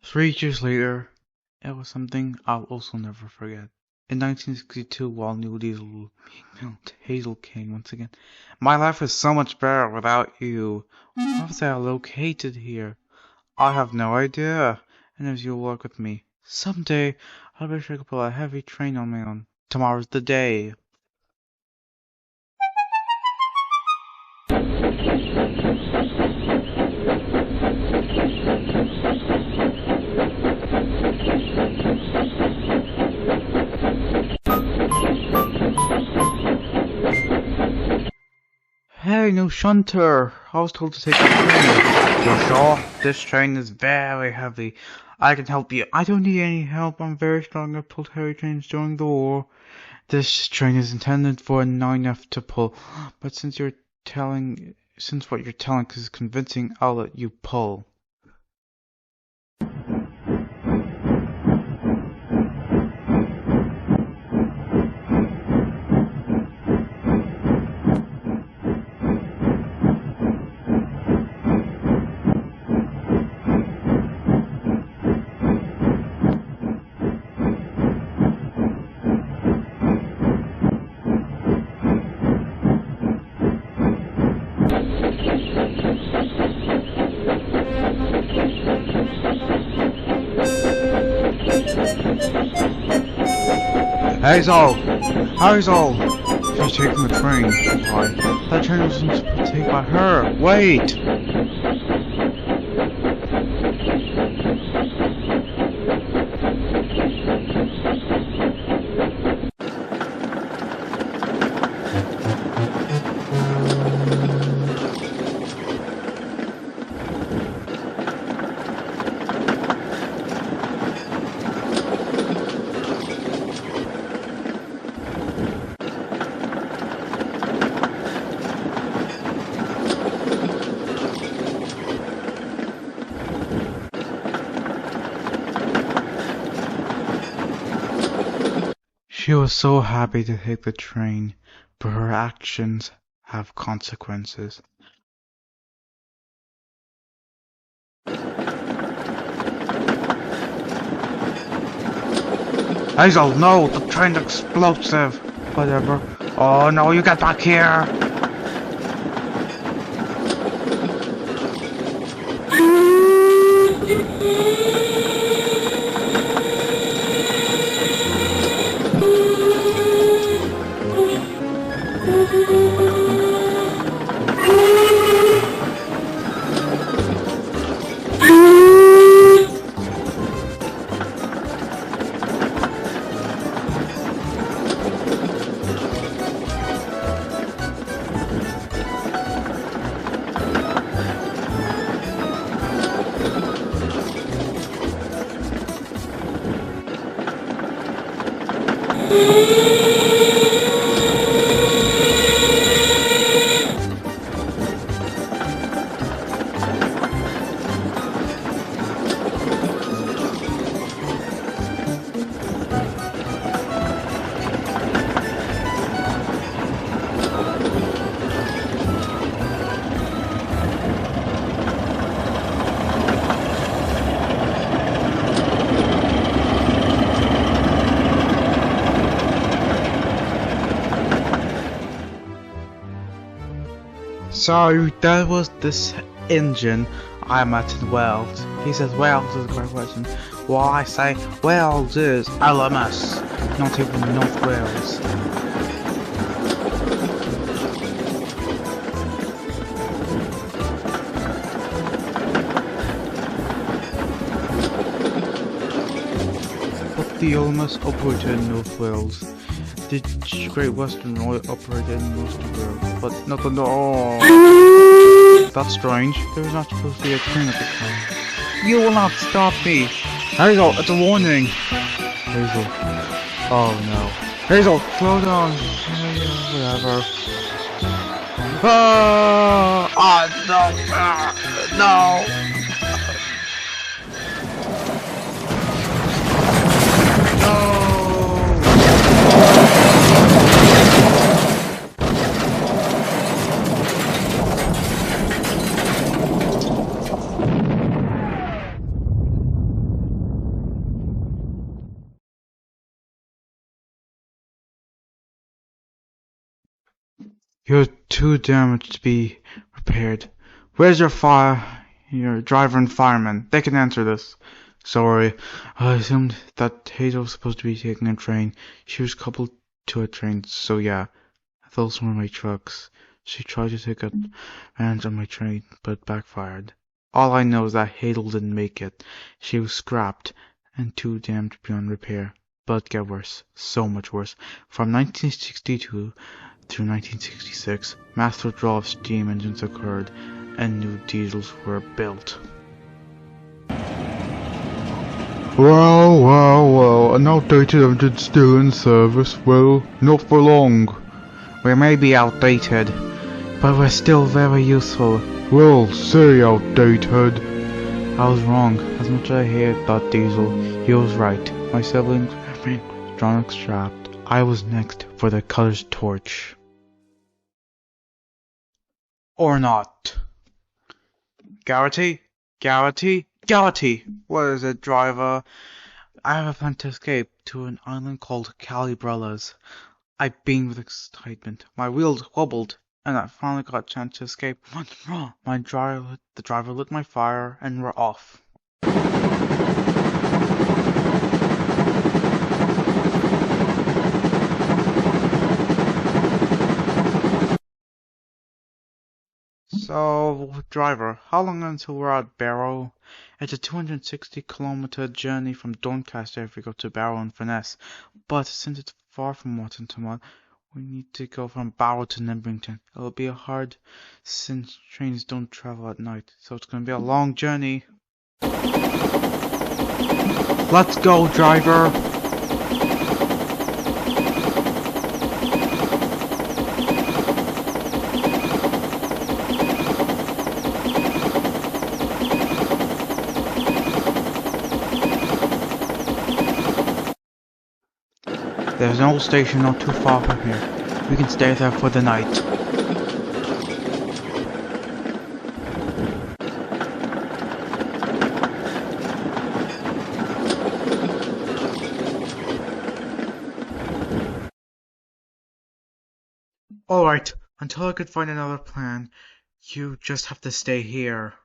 Speaker 2: Three years later, it was something I'll also never forget. In 1962, while New Diesel was being built, Hazel came once again. My life is so much better without you. Why was I located here? I have no idea. And if you'll work with me, someday I wish I could pull a heavy train on my own. Tomorrow's the day. Hey, no shunter! I was told to take the train. You're sure? This train is very heavy. I can help you. I don't need any help. I'm very strong. I pulled heavy trains during the war. This train is intended for a 9F to pull, but since what you're telling is convincing, I'll let you pull. Hazel! She's taking the train. Why? That train wasn't supposed to take by her. Wait! She was so happy to take the train, but her actions have consequences. Hazel, no! The train's explosive! Whatever. Oh no, you get back here! So that was this engine. I'm at Wales. He says Wales is a great question. Well, I say Wales is LMS, not even North Wales. But the LMS operated in North Wales. The Great Western Rail operated in most of Wales, but not in the That's strange. There was not supposed to be a train at the time. You will not stop me! Hazel, it's a warning! Hazel. Oh no. Hazel, slow down! Whatever. No! No! You're too damaged to be repaired. Where's your driver and fireman? They can answer this. Sorry, I assumed that Hazel was supposed to be taking a train. She was coupled to a train, so yeah. Those were my trucks. She tried to take advantage of my train, but backfired. All I know is that Hazel didn't make it. She was scrapped and too damaged beyond repair. But it got worse. So much worse. From 1962 through 1966, mass withdrawal of steam engines occurred, and new diesels were built.
Speaker 3: Well, an outdated engine still in service. Well, not for long.
Speaker 2: We may be outdated, but we're still very useful.
Speaker 3: Well, say outdated.
Speaker 2: I was wrong. As much as I hated that diesel, he was right. My siblings were electronics strapped. I was next for the color's torch. Or not. Garrity? What is it, driver? I have a plan to escape to an island called Calibrellas. I beamed with excitement. My wheels wobbled, and I finally got a chance to escape. What's wrong? The driver lit my fire, and we're off. So, driver, how long until we're at Barrow? It's a 260-kilometer journey from Doncaster if we go to Barrow and Finesse, but since it's far from Watson to Mott, we need to go from Barrow to Nimbrington. It'll be hard since trains don't travel at night, so it's gonna be a long journey. Let's go, driver! There's an old station not too far from here. We can stay there for the night. Alright, until I could find another plan, you just have to stay here.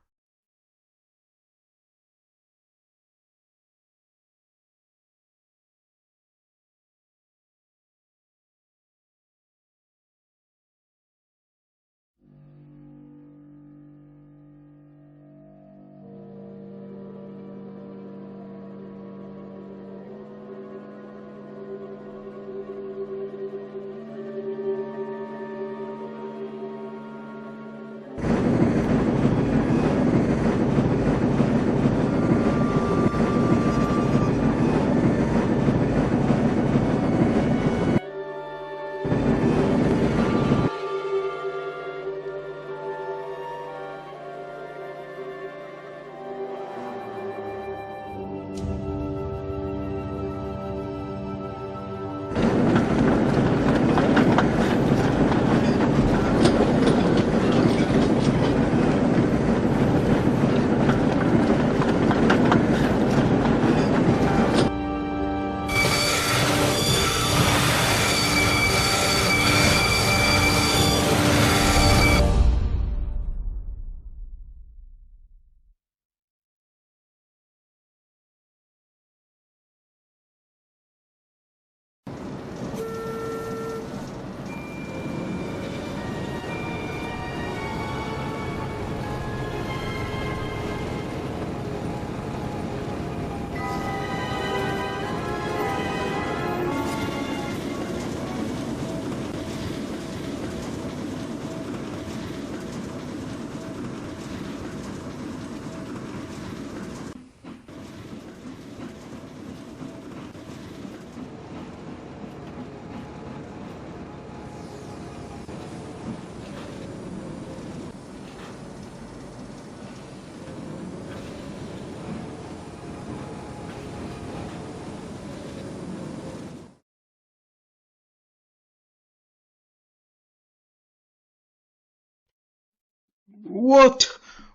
Speaker 2: What?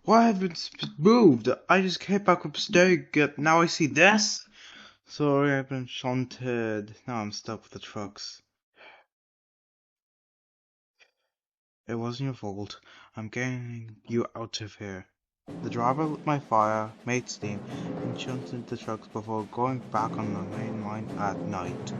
Speaker 2: Why haven't it moved? I just came back upstairs. Now I see this. Sorry, I've been shunted. Now I'm stuck with the trucks. It wasn't your fault. I'm getting you out of here. The driver lit my fire, made steam, and shunted the trucks before going back on the main line at night.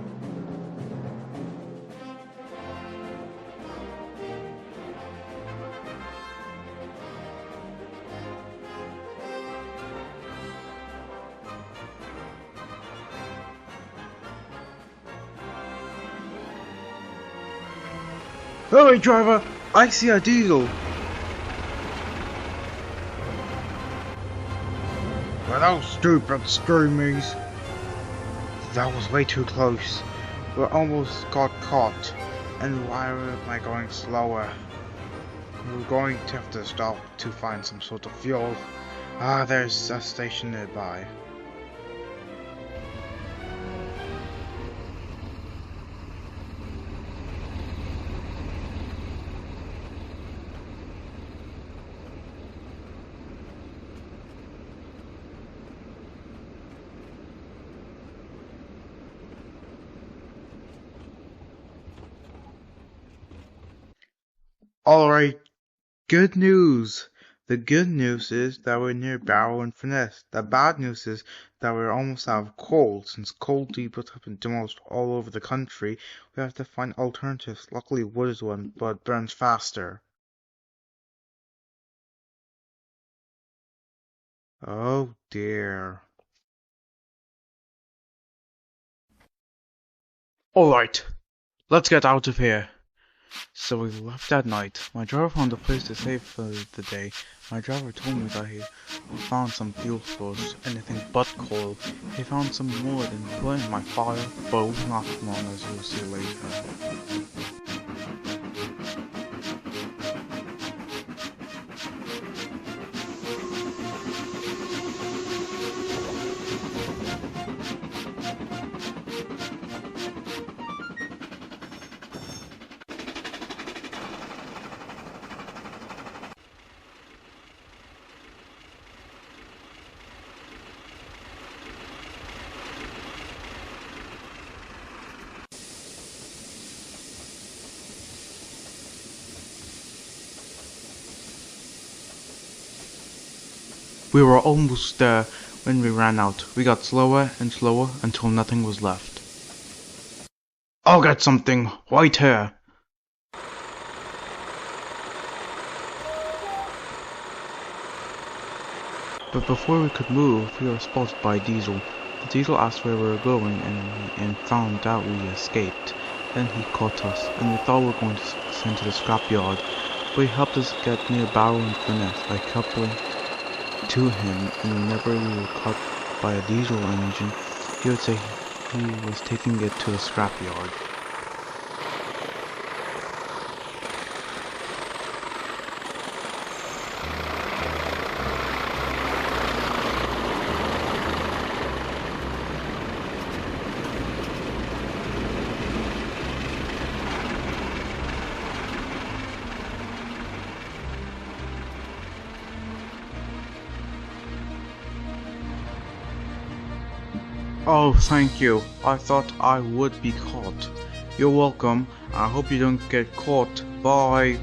Speaker 2: Hurry, driver! I see a diesel! Well, those stupid screamies! That was way too close. We almost got caught. And why am I going slower? We're going to have to stop to find some sort of fuel. Ah, there's a station nearby. Alright, good news! The good news is that we're near Barrow and Finesse. The bad news is that we're almost out of coal. Since coal depots have been demolished all over the country, we have to find alternatives. Luckily wood is one, but burns faster. Oh dear. Alright, let's get out of here. So we left that night. My driver found a place to stay for the day. My driver told me that he found some fuel source, anything but coal. He found some wood and put it in my fire, but it was not long, as you'll see later. We were almost there when we ran out. We got slower and slower until nothing was left. I'll get something right here. But before we could move, we were spotted by a diesel. The diesel asked where we were going and found out we escaped. Then he caught us, and we thought we were going to send to the scrapyard. But he helped us get near Barrow and Finesse by coupling to him, and whenever we were caught by a diesel engine, he would say he was taking it to the scrapyard. Oh, thank you. I thought I would be caught. You're welcome. I hope you don't get caught. Bye.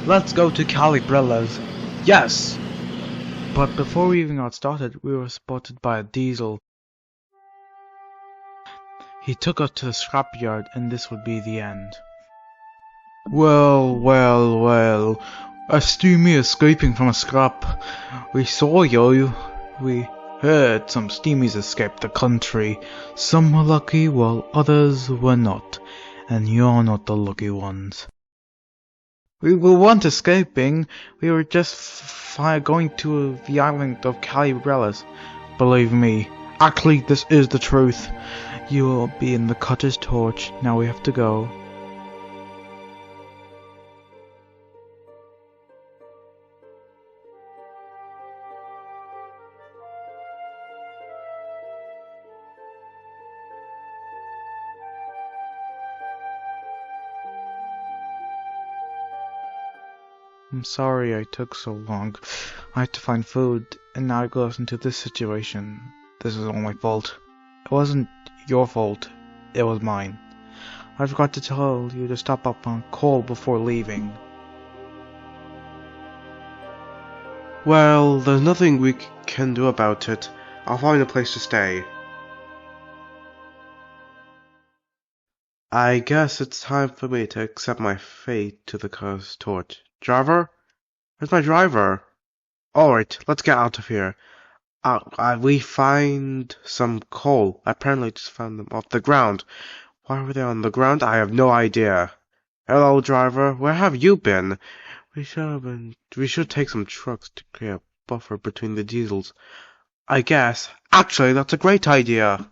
Speaker 2: Let's go to Calibrella's. Yes! But before we even got started, we were spotted by a diesel. He took us to the scrapyard, and this would be the end. Well, well, well. I see me escaping from a scrap. We saw you. We heard some steamies escaped the country. Some were lucky, while others were not. And you're not the lucky ones. We weren't escaping. We were just going to the island of Calibrellas. Believe me, actually, this is the truth. You will be in the cutter's torch. Now we have to go. I'm sorry I took so long. I had to find food, and now I got us into this situation. This is all my fault. It wasn't your fault. It was mine. I forgot to tell you to stop up on coal before leaving.
Speaker 4: Well, there's nothing we can do about it. I'll find a place to stay. I guess it's time for me to accept my fate to the cursed torch. Driver? Where's my driver? Alright, let's get out of here. We find some coal. I apparently just found them off the ground. Why were they on the ground? I have no idea. Hello, driver. Where have you been? We should take some trucks to create a buffer between the diesels. I guess. Actually, that's a great idea.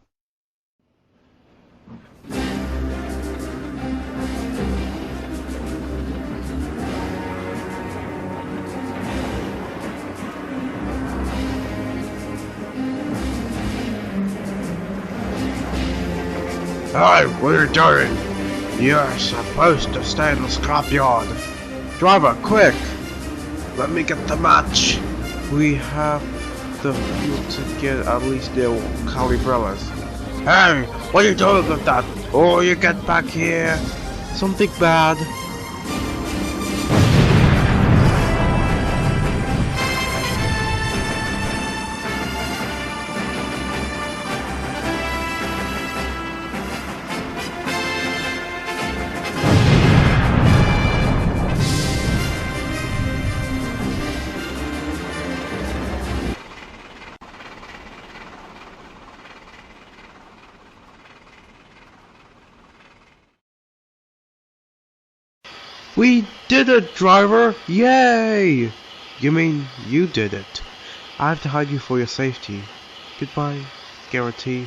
Speaker 5: Hey, what are you doing? You're supposed to stay in the scrapyard.
Speaker 4: Driver, quick! Let me get the match. We have the fuel to get at least the Calibrellas.
Speaker 5: Hey, what are you doing with that? Oh, you get back here.
Speaker 4: Something bad. We did it, driver! Yay! You mean you did it? I have to hide you for your safety. Goodbye, Garrity.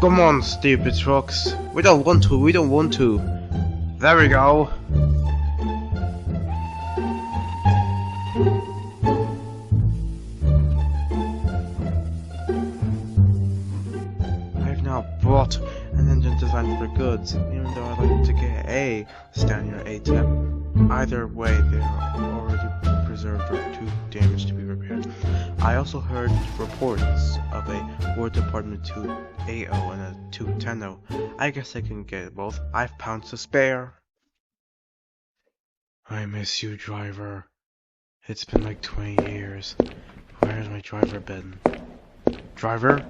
Speaker 4: Come on, stupid trucks. We don't want to. There we go. I've now bought an engine designed for goods, even though I'd like to get a standard A10. Either way, they are already preserved or too damaged to be repaired. I also heard reports of a War Department 280 and a 210. I guess I can get both. I've pounds to spare. I miss you, driver. It's been like 20 years. Where's my driver been? Driver?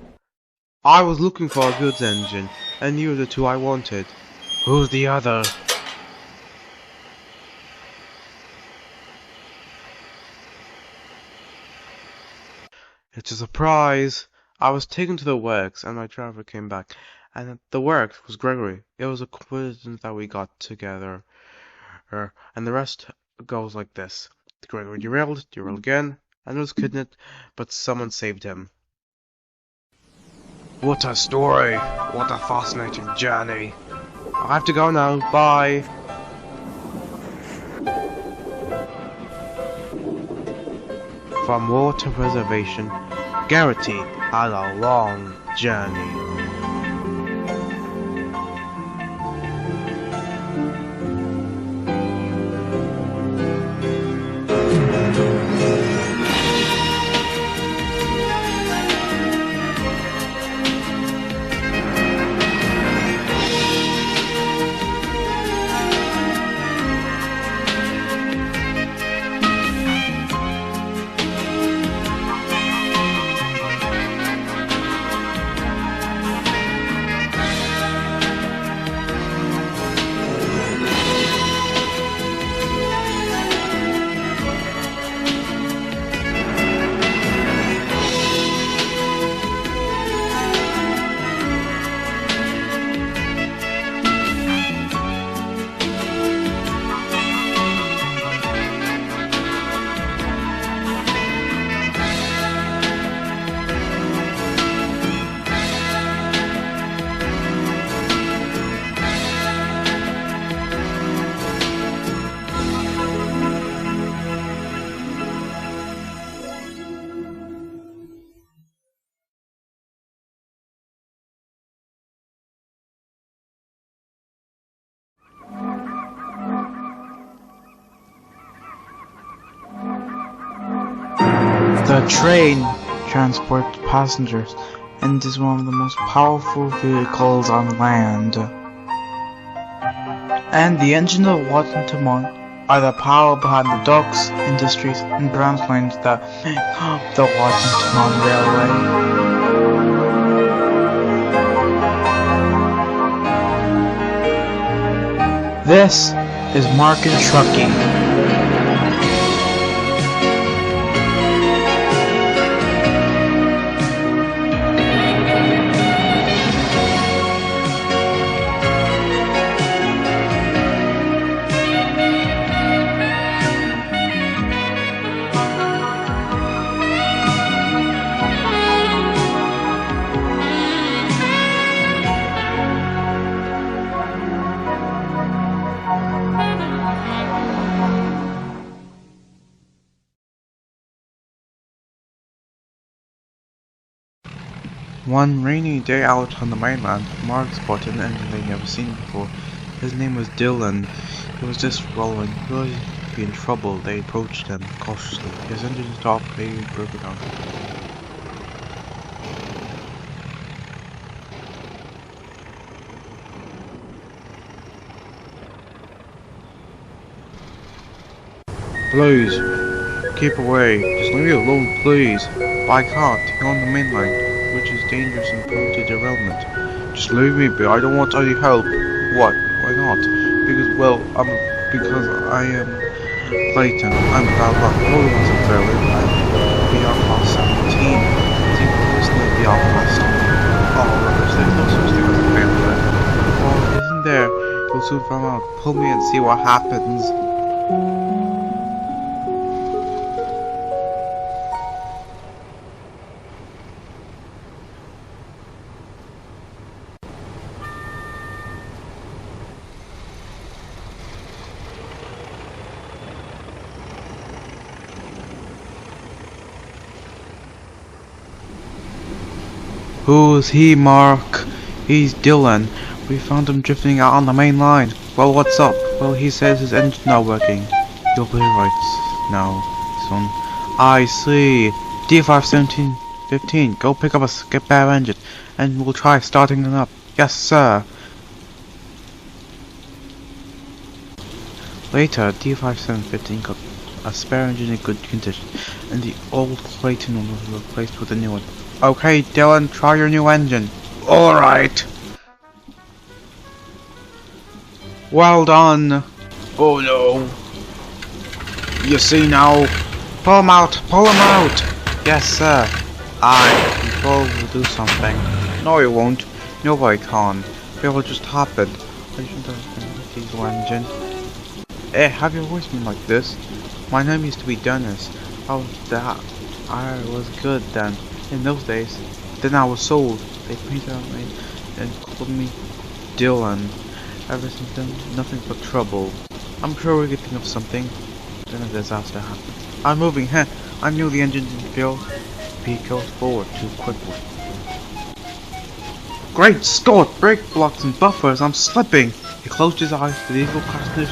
Speaker 4: I was looking for a goods engine, and you were the two I wanted. Who's the other? It's a surprise. I was taken to the works, and my driver came back. And at the works was Gregory. It was a coincidence that we got together. And the rest goes like this. Gregory derailed again, and was kidnapped, but someone saved him. What a story! What a fascinating journey! I have to go now. Bye! From water preservation, Garrity had a long journey.
Speaker 2: The train transports passengers and is one of the most powerful vehicles on land. And the engine of Washington are the power behind the docks, industries, and branch lines that make up the Washington Railway. This is Marc and Trucky.
Speaker 6: One rainy day out on the mainland, Mark spotted an engine they'd never seen before. His name was Dylan. He was just rolling. Really be in trouble. They approached him cautiously. His engine stopped, maybe broke down. Please, keep away. Just leave me alone, please. But I can't. You're on the mainland, which is dangerous and prone to derailment. Just leave me be. I don't want any help. What? Why not? Because I am Clayton. I'm proud of holding us a fairly. I'm beyond class 17. I think personally beyond class 17. Oh, rubbish. There's no such thing as a failure. Oh, isn't there? You'll soon find out. Pull me and see what happens. Who's he, Mark? He's Dylan. We found him drifting out on the main line. Well, what's up? Well, he says his engine's not working. You'll be right now, son. I see. D5-17-15, go pick up a spare engine, and we'll try starting it up. Yes, sir. Later, D5-7-15 got a spare engine in good condition, and the old Clayton one was replaced with a new one. Okay, Dylan, try your new engine. Alright. Well done. Oh no. You see now. Pull him out. Pull him out. Yes, sir. Control will do something. No, it won't. Nobody can. It will just happen. I shouldn't have been with diesel engine. Eh, have you always been like this? My name used to be Dennis. I was good then. In those days. Then I was sold. They painted on me and called me Dylan. Ever since then, nothing but trouble. I'm sure we could think of something. Then a disaster happened. I'm moving, heh. I knew the engine didn't feel. He goes forward too quickly. Great Scott! Brake blocks and buffers, I'm slipping! He closed his eyes, the vehicle passengers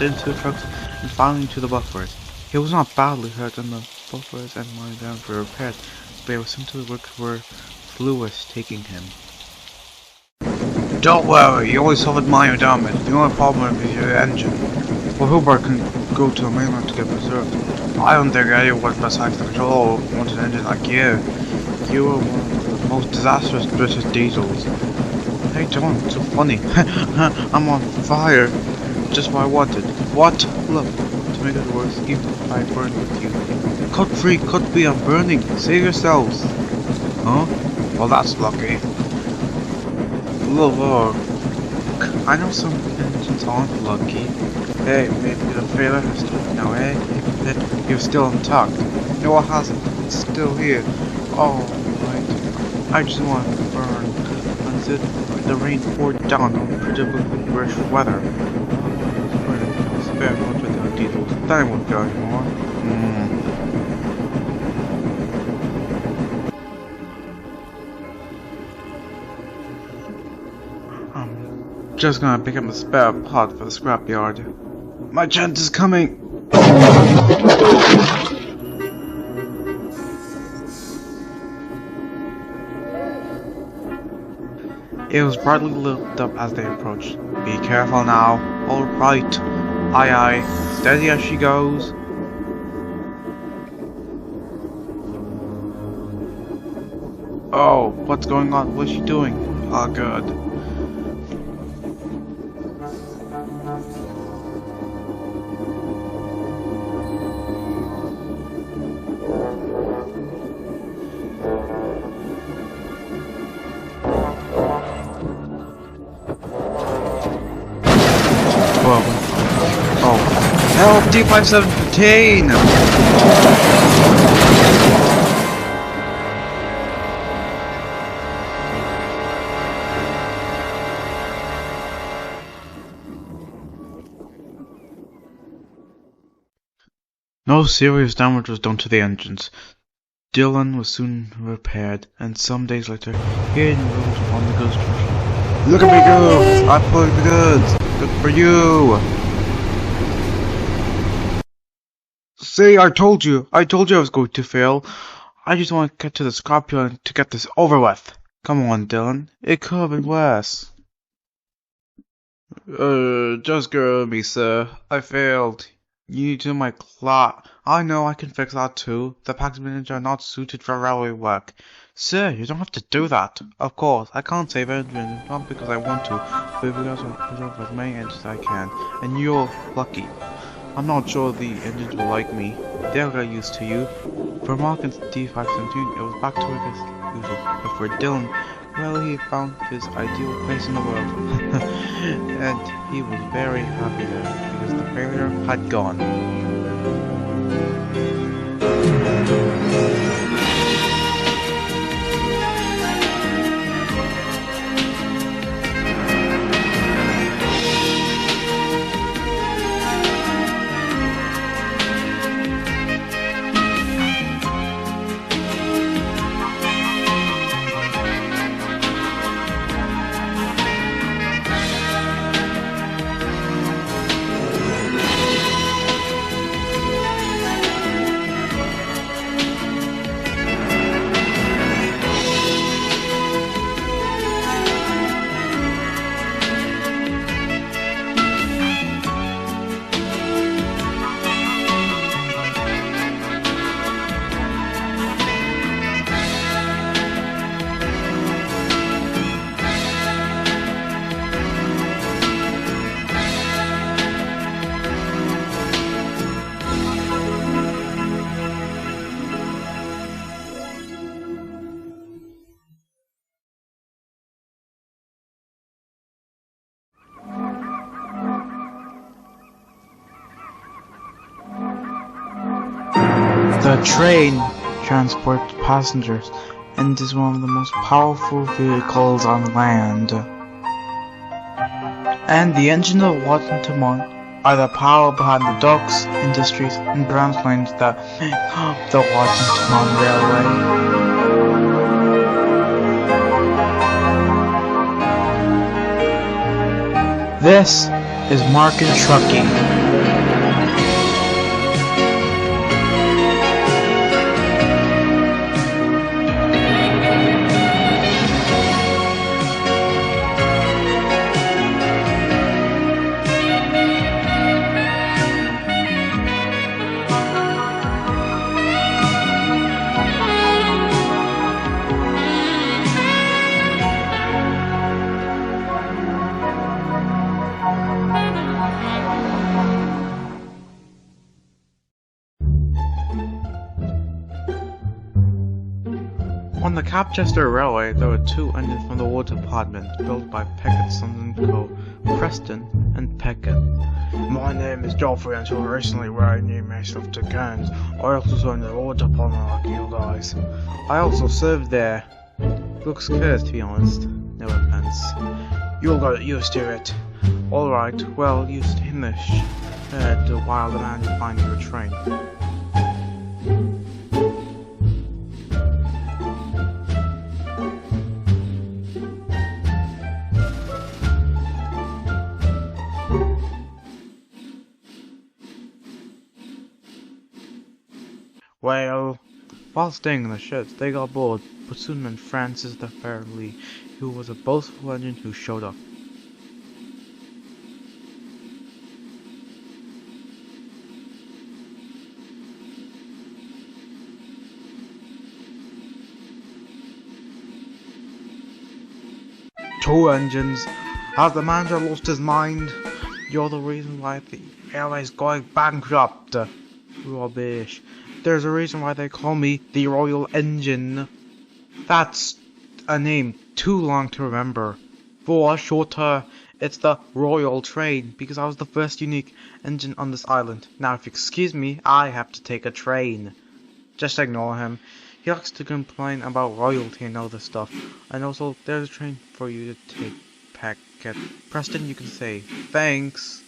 Speaker 6: into the trucks and finally into the buffers. He was not badly hurt and the buffers and lying down for repairs, but it was simply where Lewis taking him. Don't worry, you only suffered minor damage. The only problem is your engine. Well, Hubert can go to the mainland to get preserved. I don't think anyone besides the controller wants an engine like you. You are one of the most disastrous British diesels. Hey John, it's so funny. I'm on fire. Just what I wanted. What? Look, to make it worse, even if I burn with you. Cut free, cut B, I'm burning. Save yourselves. Huh? Well, that's lucky. Look, I know some engines aren't lucky. Hey, maybe the failure has to now, eh? Maybe you're still intact. No, it hasn't. It's still here. Oh, right. I just want to burn. Until the rain poured down on predictably British weather. Spare much of the details. That won't go anymore. Just gonna pick up a spare part for the scrapyard. My chance is coming! It was brightly lit up as they approached. Be careful now. All right. Aye aye. Steady as she goes. Oh, what's going on? What's she doing? Oh, good. Whoa. Oh. Help! D517! No serious damage was done to the engines. Dylan was soon repaired, and some days later, he enrolled on the ghost mission. Look at me go! I pulled the goods! Good for you! See, I told you I was going to fail. I just want to get to the Scorpion to get this over with. Come on, Dylan. It could have been worse. Just go me, sir. I failed. You need to do my clock. I know I can fix that too. The Packetts engines are not suited for railway work. Sir, you don't have to do that. Of course, I can't save engines, not because I want to, but because I preserve as many engines as I can. And you're lucky. I'm not sure the engines will like me. They'll get used to you. For Mark and D517, it was back to work as usual. But for Dylan, well, he found his ideal place in the world. And he was very happy there, because the failure had gone. The train transports passengers and is one of the most powerful vehicles on land. And the engine of Washington are the power behind the docks, industries, and branch lines that make up the Washington Railway. This is Marc and Trucky. On the Capchester Railway, there were two engines from the War Department, built by Pecketts, Sons & Co., Preston and Peckett.
Speaker 2: My name is Joffrey, until recently where I named myself to Cairns. I also joined the War Department like you guys.
Speaker 6: I also served there. Looks cursed, to be honest. No offense.
Speaker 2: You'll get used to it.
Speaker 6: Alright, well, you stay in the shed while the man finds your train.
Speaker 2: Well, While staying in the sheds, they got bored, but soon met Francis the Fairly, who was a boastful engine who showed up. Two engines. Has the manager lost his mind? You're the reason why the airline's going bankrupt. Rubbish. There's a reason why they call me the Royal Engine. That's a name too long to remember. For shorter, it's the Royal Train, because I was the first unique engine on this island. Now if you excuse me, I have to take a train. Just ignore him. He likes to complain about royalty and all this stuff. And also, there's a train for you to take, Peckett. Preston, you can say, thanks.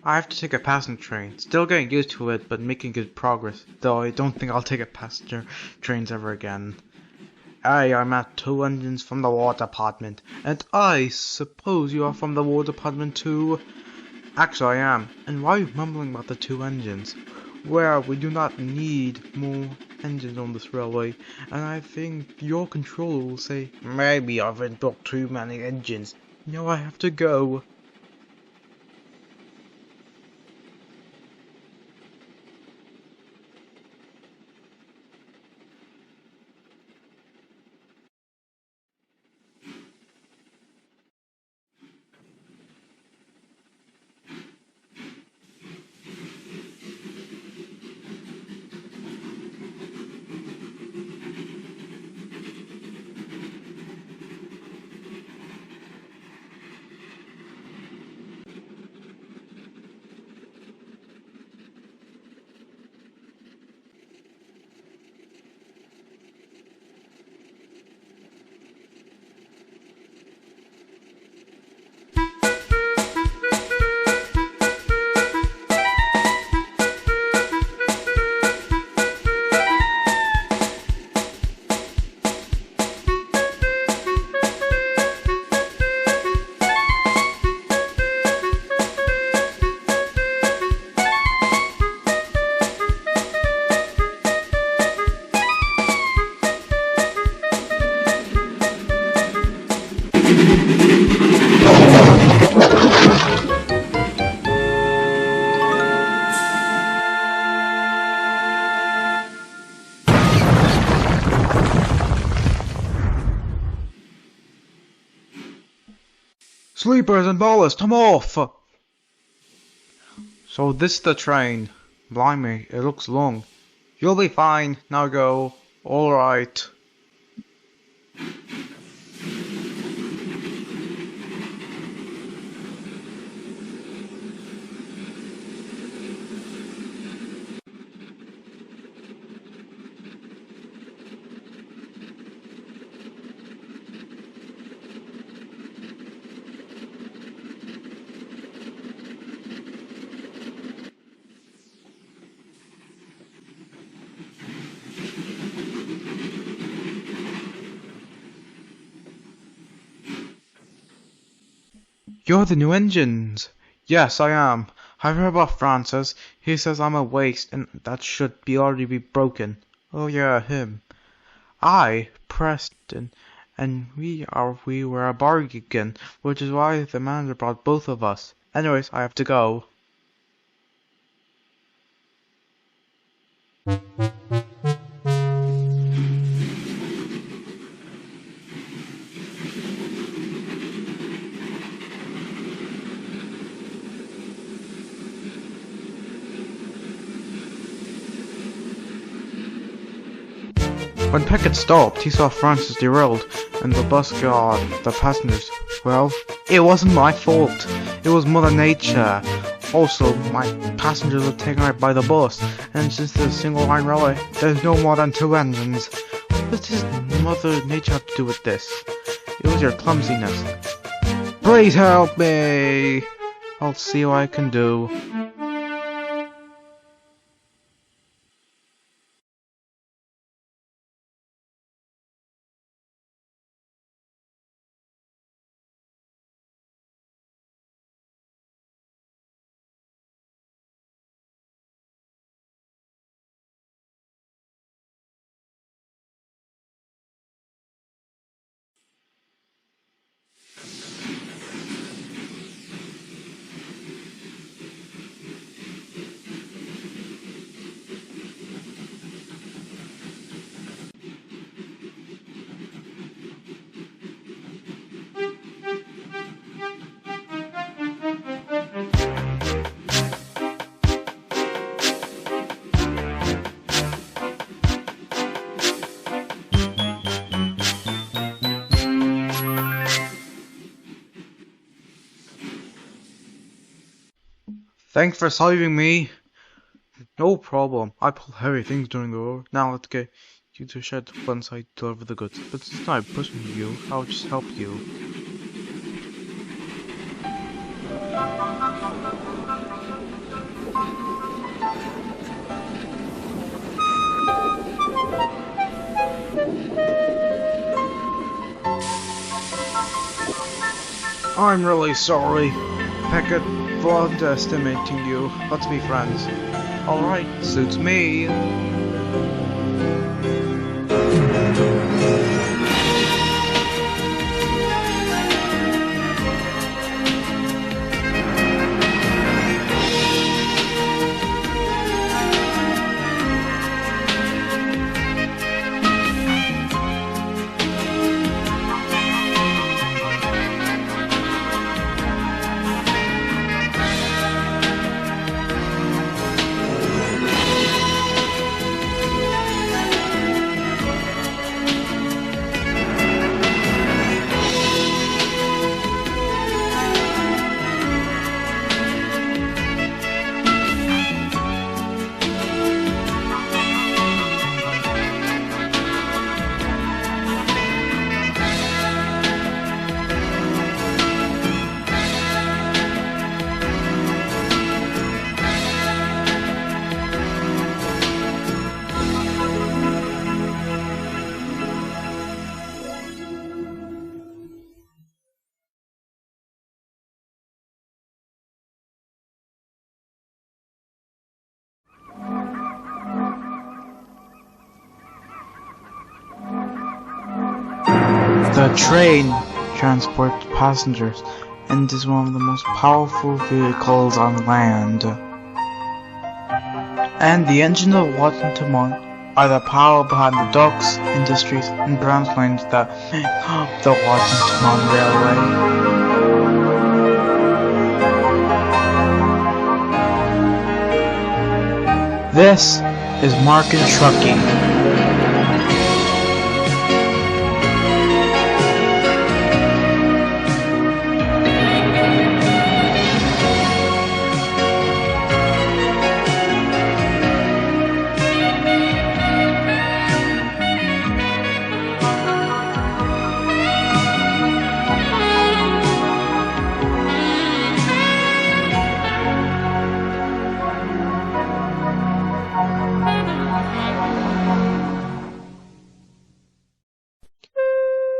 Speaker 2: I have to take a passenger train. Still getting used to it, but making good progress. Though I don't think I'll take a passenger trains ever again. I'm at two engines from the War Department. And I suppose you are from the War Department too? Actually, I am. And why are you mumbling about the two engines? Well, we do not need more engines on this railway. And I think your controller will say, maybe I've built too many engines. Now I have to go. Sleepers and ballast, I'm off! So this is the train. Blimey, it looks long. You'll be fine, now go. Alright. You're the new engines! Yes, I am. I've heard about Francis. He says I'm a waste and that should be already be broken. Oh yeah, him. Preston, and we were a bargain, which is why the manager brought both of us. Anyways, I have to go.
Speaker 6: When Peckett stopped, he saw Francis derailed, and the bus got the passengers. Well, it wasn't my fault. It was Mother Nature. Also, my passengers were taken out by the bus, and since there's a single line railway, there's no more than 2 engines. What does Mother Nature have to do with this? It was your clumsiness. Please help me! I'll see what I can do. Thanks for saving me. No problem. I pull heavy things during the war. Now let's get you to shed once I deliver the goods. But since I'm pushing you, I'll just help you. I'm really sorry, Peckett, for underestimating you. Let's be friends. Alright, suits me. The train transports passengers and is one of the most powerful vehicles on land. And the engine of Washington are the power behind the docks, industries, and branch lines that make up the Washington Railway. This is Marc and Trucky.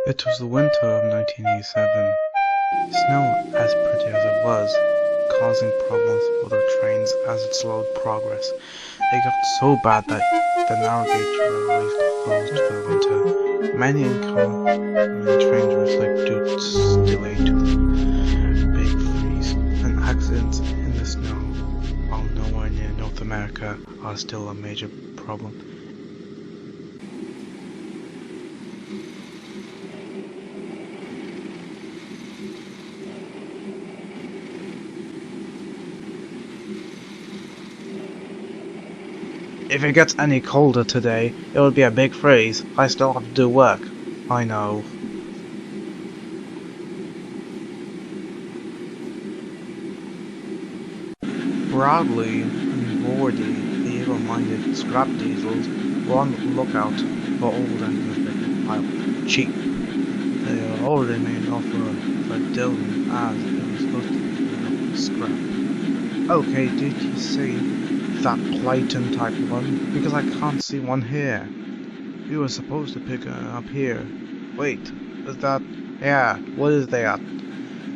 Speaker 6: It was the winter of 1987. Snow, as pretty as it was, causing problems for the trains as it slowed progress. It got so bad that the narrow gauge railways closed for the winter. Many incoming trains were delayed to the big freeze, and accidents in the snow, while nowhere near North America, are still a major problem.
Speaker 2: If it gets any colder today, it would be a big freeze. I still have to do work. I know. Bradley and Gordy, the evil-minded scrap diesels, were on the lookout for old engines they could pile cheap. They already made an offer for Dylan as it was supposed to be made of scrap. Okay, did you see that Platon type one? Because I can't see one here. We were supposed to pick it up here. Wait, is that... Yeah, what is that?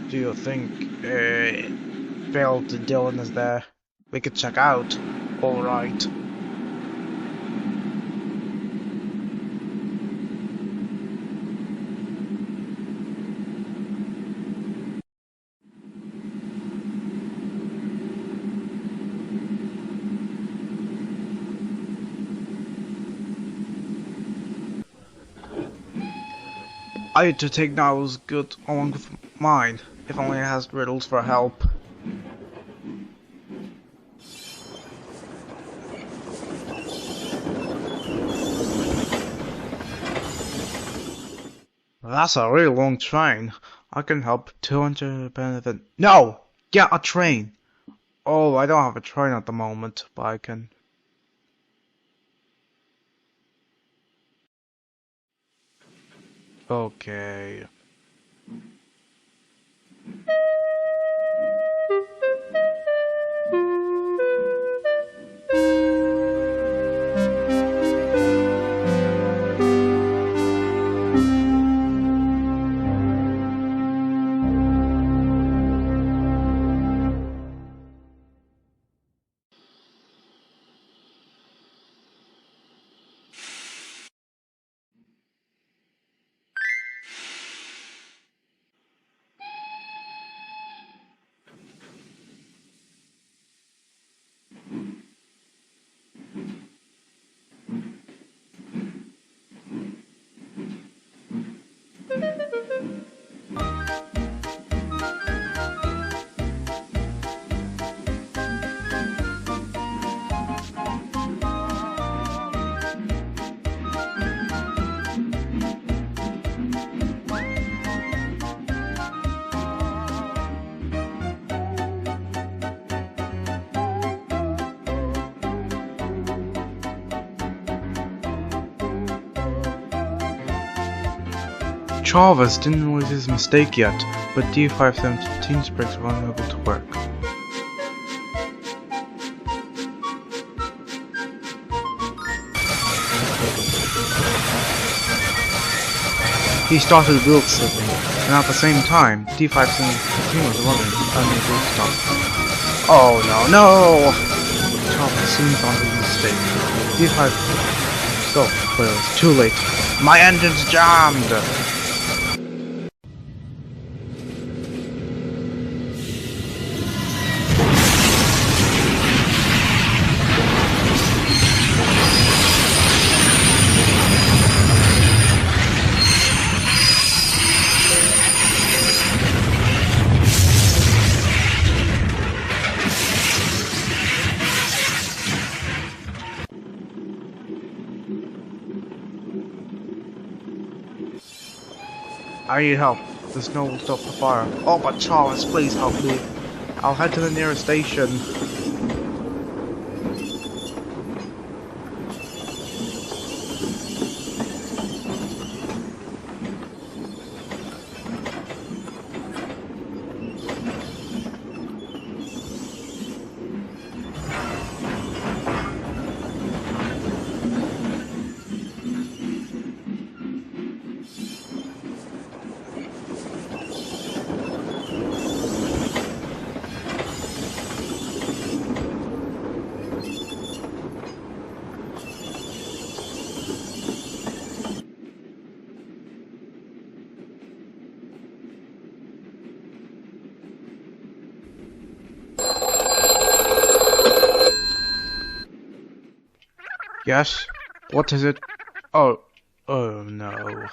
Speaker 2: Do you think Bill to Dylan is there? We could check out. Alright. I had to take Niall's good along with mine, if only it has riddles for help. That's a really long train. I can help 200 benefit. No! Get a train! Oh, I don't have a train at the moment, but I can. Okay. Chavez didn't notice his mistake yet, but D517 sprigs were unable to work. He started wheel slipping, and at the same time, D517 was running, unable to stop. Oh no! Chavez soon found his mistake. D5 stopped, but it was too late. My engine's jammed! I need help. The snow will stop the fire. Oh, but Charles, please help me. I'll head to the nearest station. Yes? What is it? Oh no.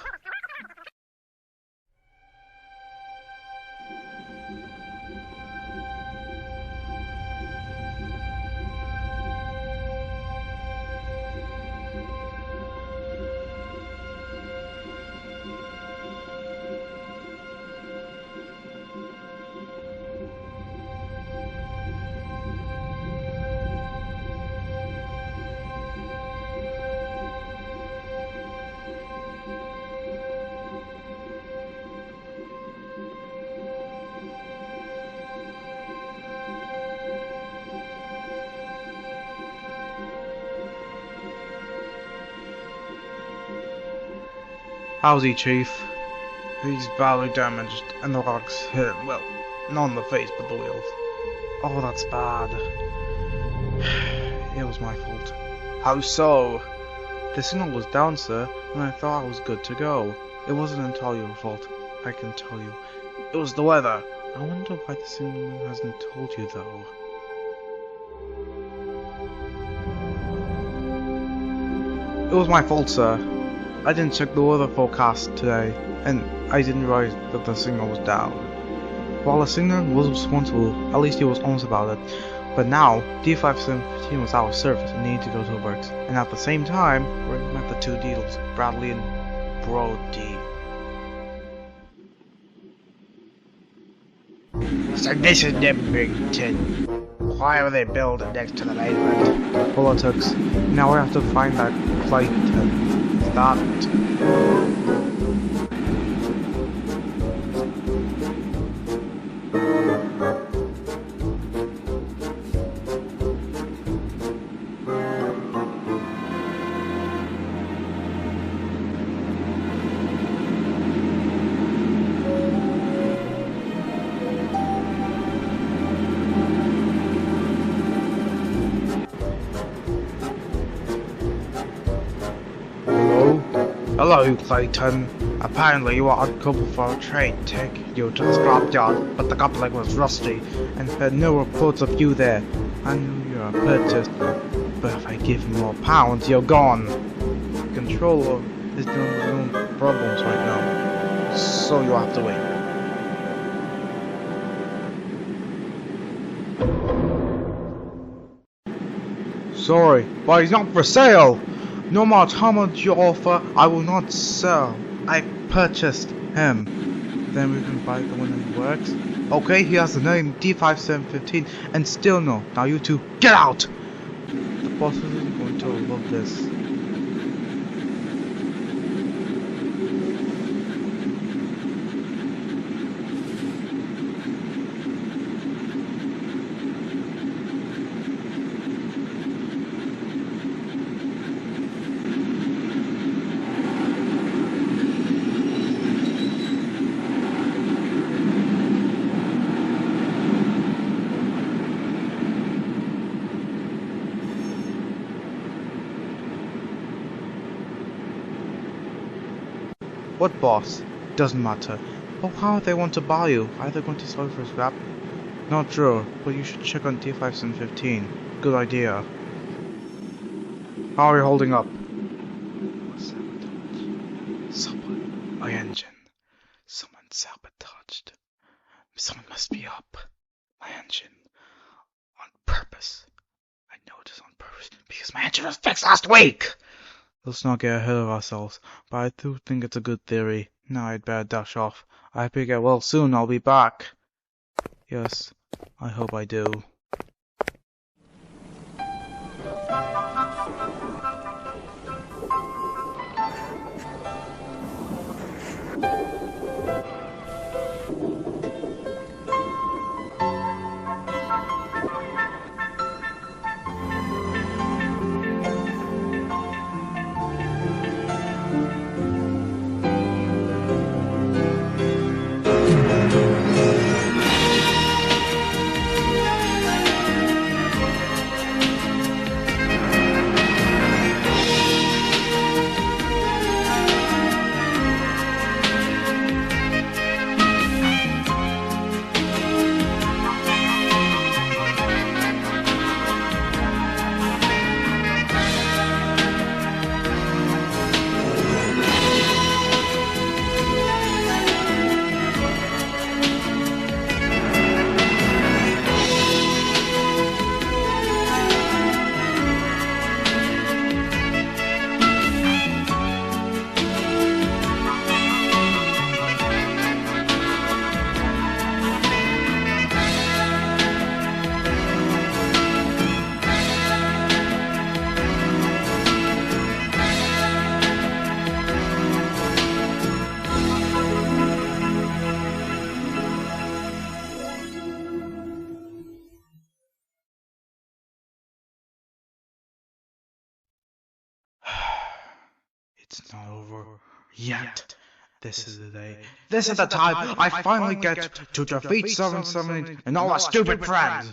Speaker 2: How's he, Chief? He's badly damaged, and the rocks hit him. Well, not in the face, but the wheels. Oh, that's bad. It was my fault. How so? The signal was down, sir, and I thought I was good to go. It wasn't entirely your fault, I can tell you. It was the weather. I wonder why the signal hasn't told you, though. It was my fault, sir. I didn't check the weather forecast today, and I didn't realize that the signal was down. While the signal was responsible, at least he was honest about it. But now, D5715 was out of service and needed to go to the works. And at the same time, we met the two deals, Bradley and Brody.
Speaker 5: So this is Nimrington. Why were they building next to the mainland?
Speaker 2: Politics. Now we have to find that Clayton. That.
Speaker 5: Hello, Clayton. Apparently you are uncovered for a trade. Take you to the scrapyard, but the complex was rusty, and had no reports of you there. I knew you were purchased, but if I give you more pounds, you're gone. The controller is dealing with his own problems right now, so you'll have to wait. Sorry, but he's not for sale! No matter how much you offer, I will not sell. I purchased him. Then we can buy the one that works. Okay, he has the name D5715 and still no. Now you two, get out! The boss isn't going to love this. What boss? Doesn't matter. But how they want to buy you? Are they going to sell you for scrap? Not sure, but you should check on D5715. Good idea. How are you holding up? Sabotage. Someone. My engine. Someone sabotaged. Someone must be up. My engine. On purpose. I know it is on purpose because my engine was fixed last week! Let's not get ahead of ourselves, but I do think it's a good theory. Now I'd better dash off. I hope you get well soon. I'll be back. Yes, I hope I do. It's not over.
Speaker 6: yet. This is the day. This is the time I finally get to defeat 778 and all our stupid friends.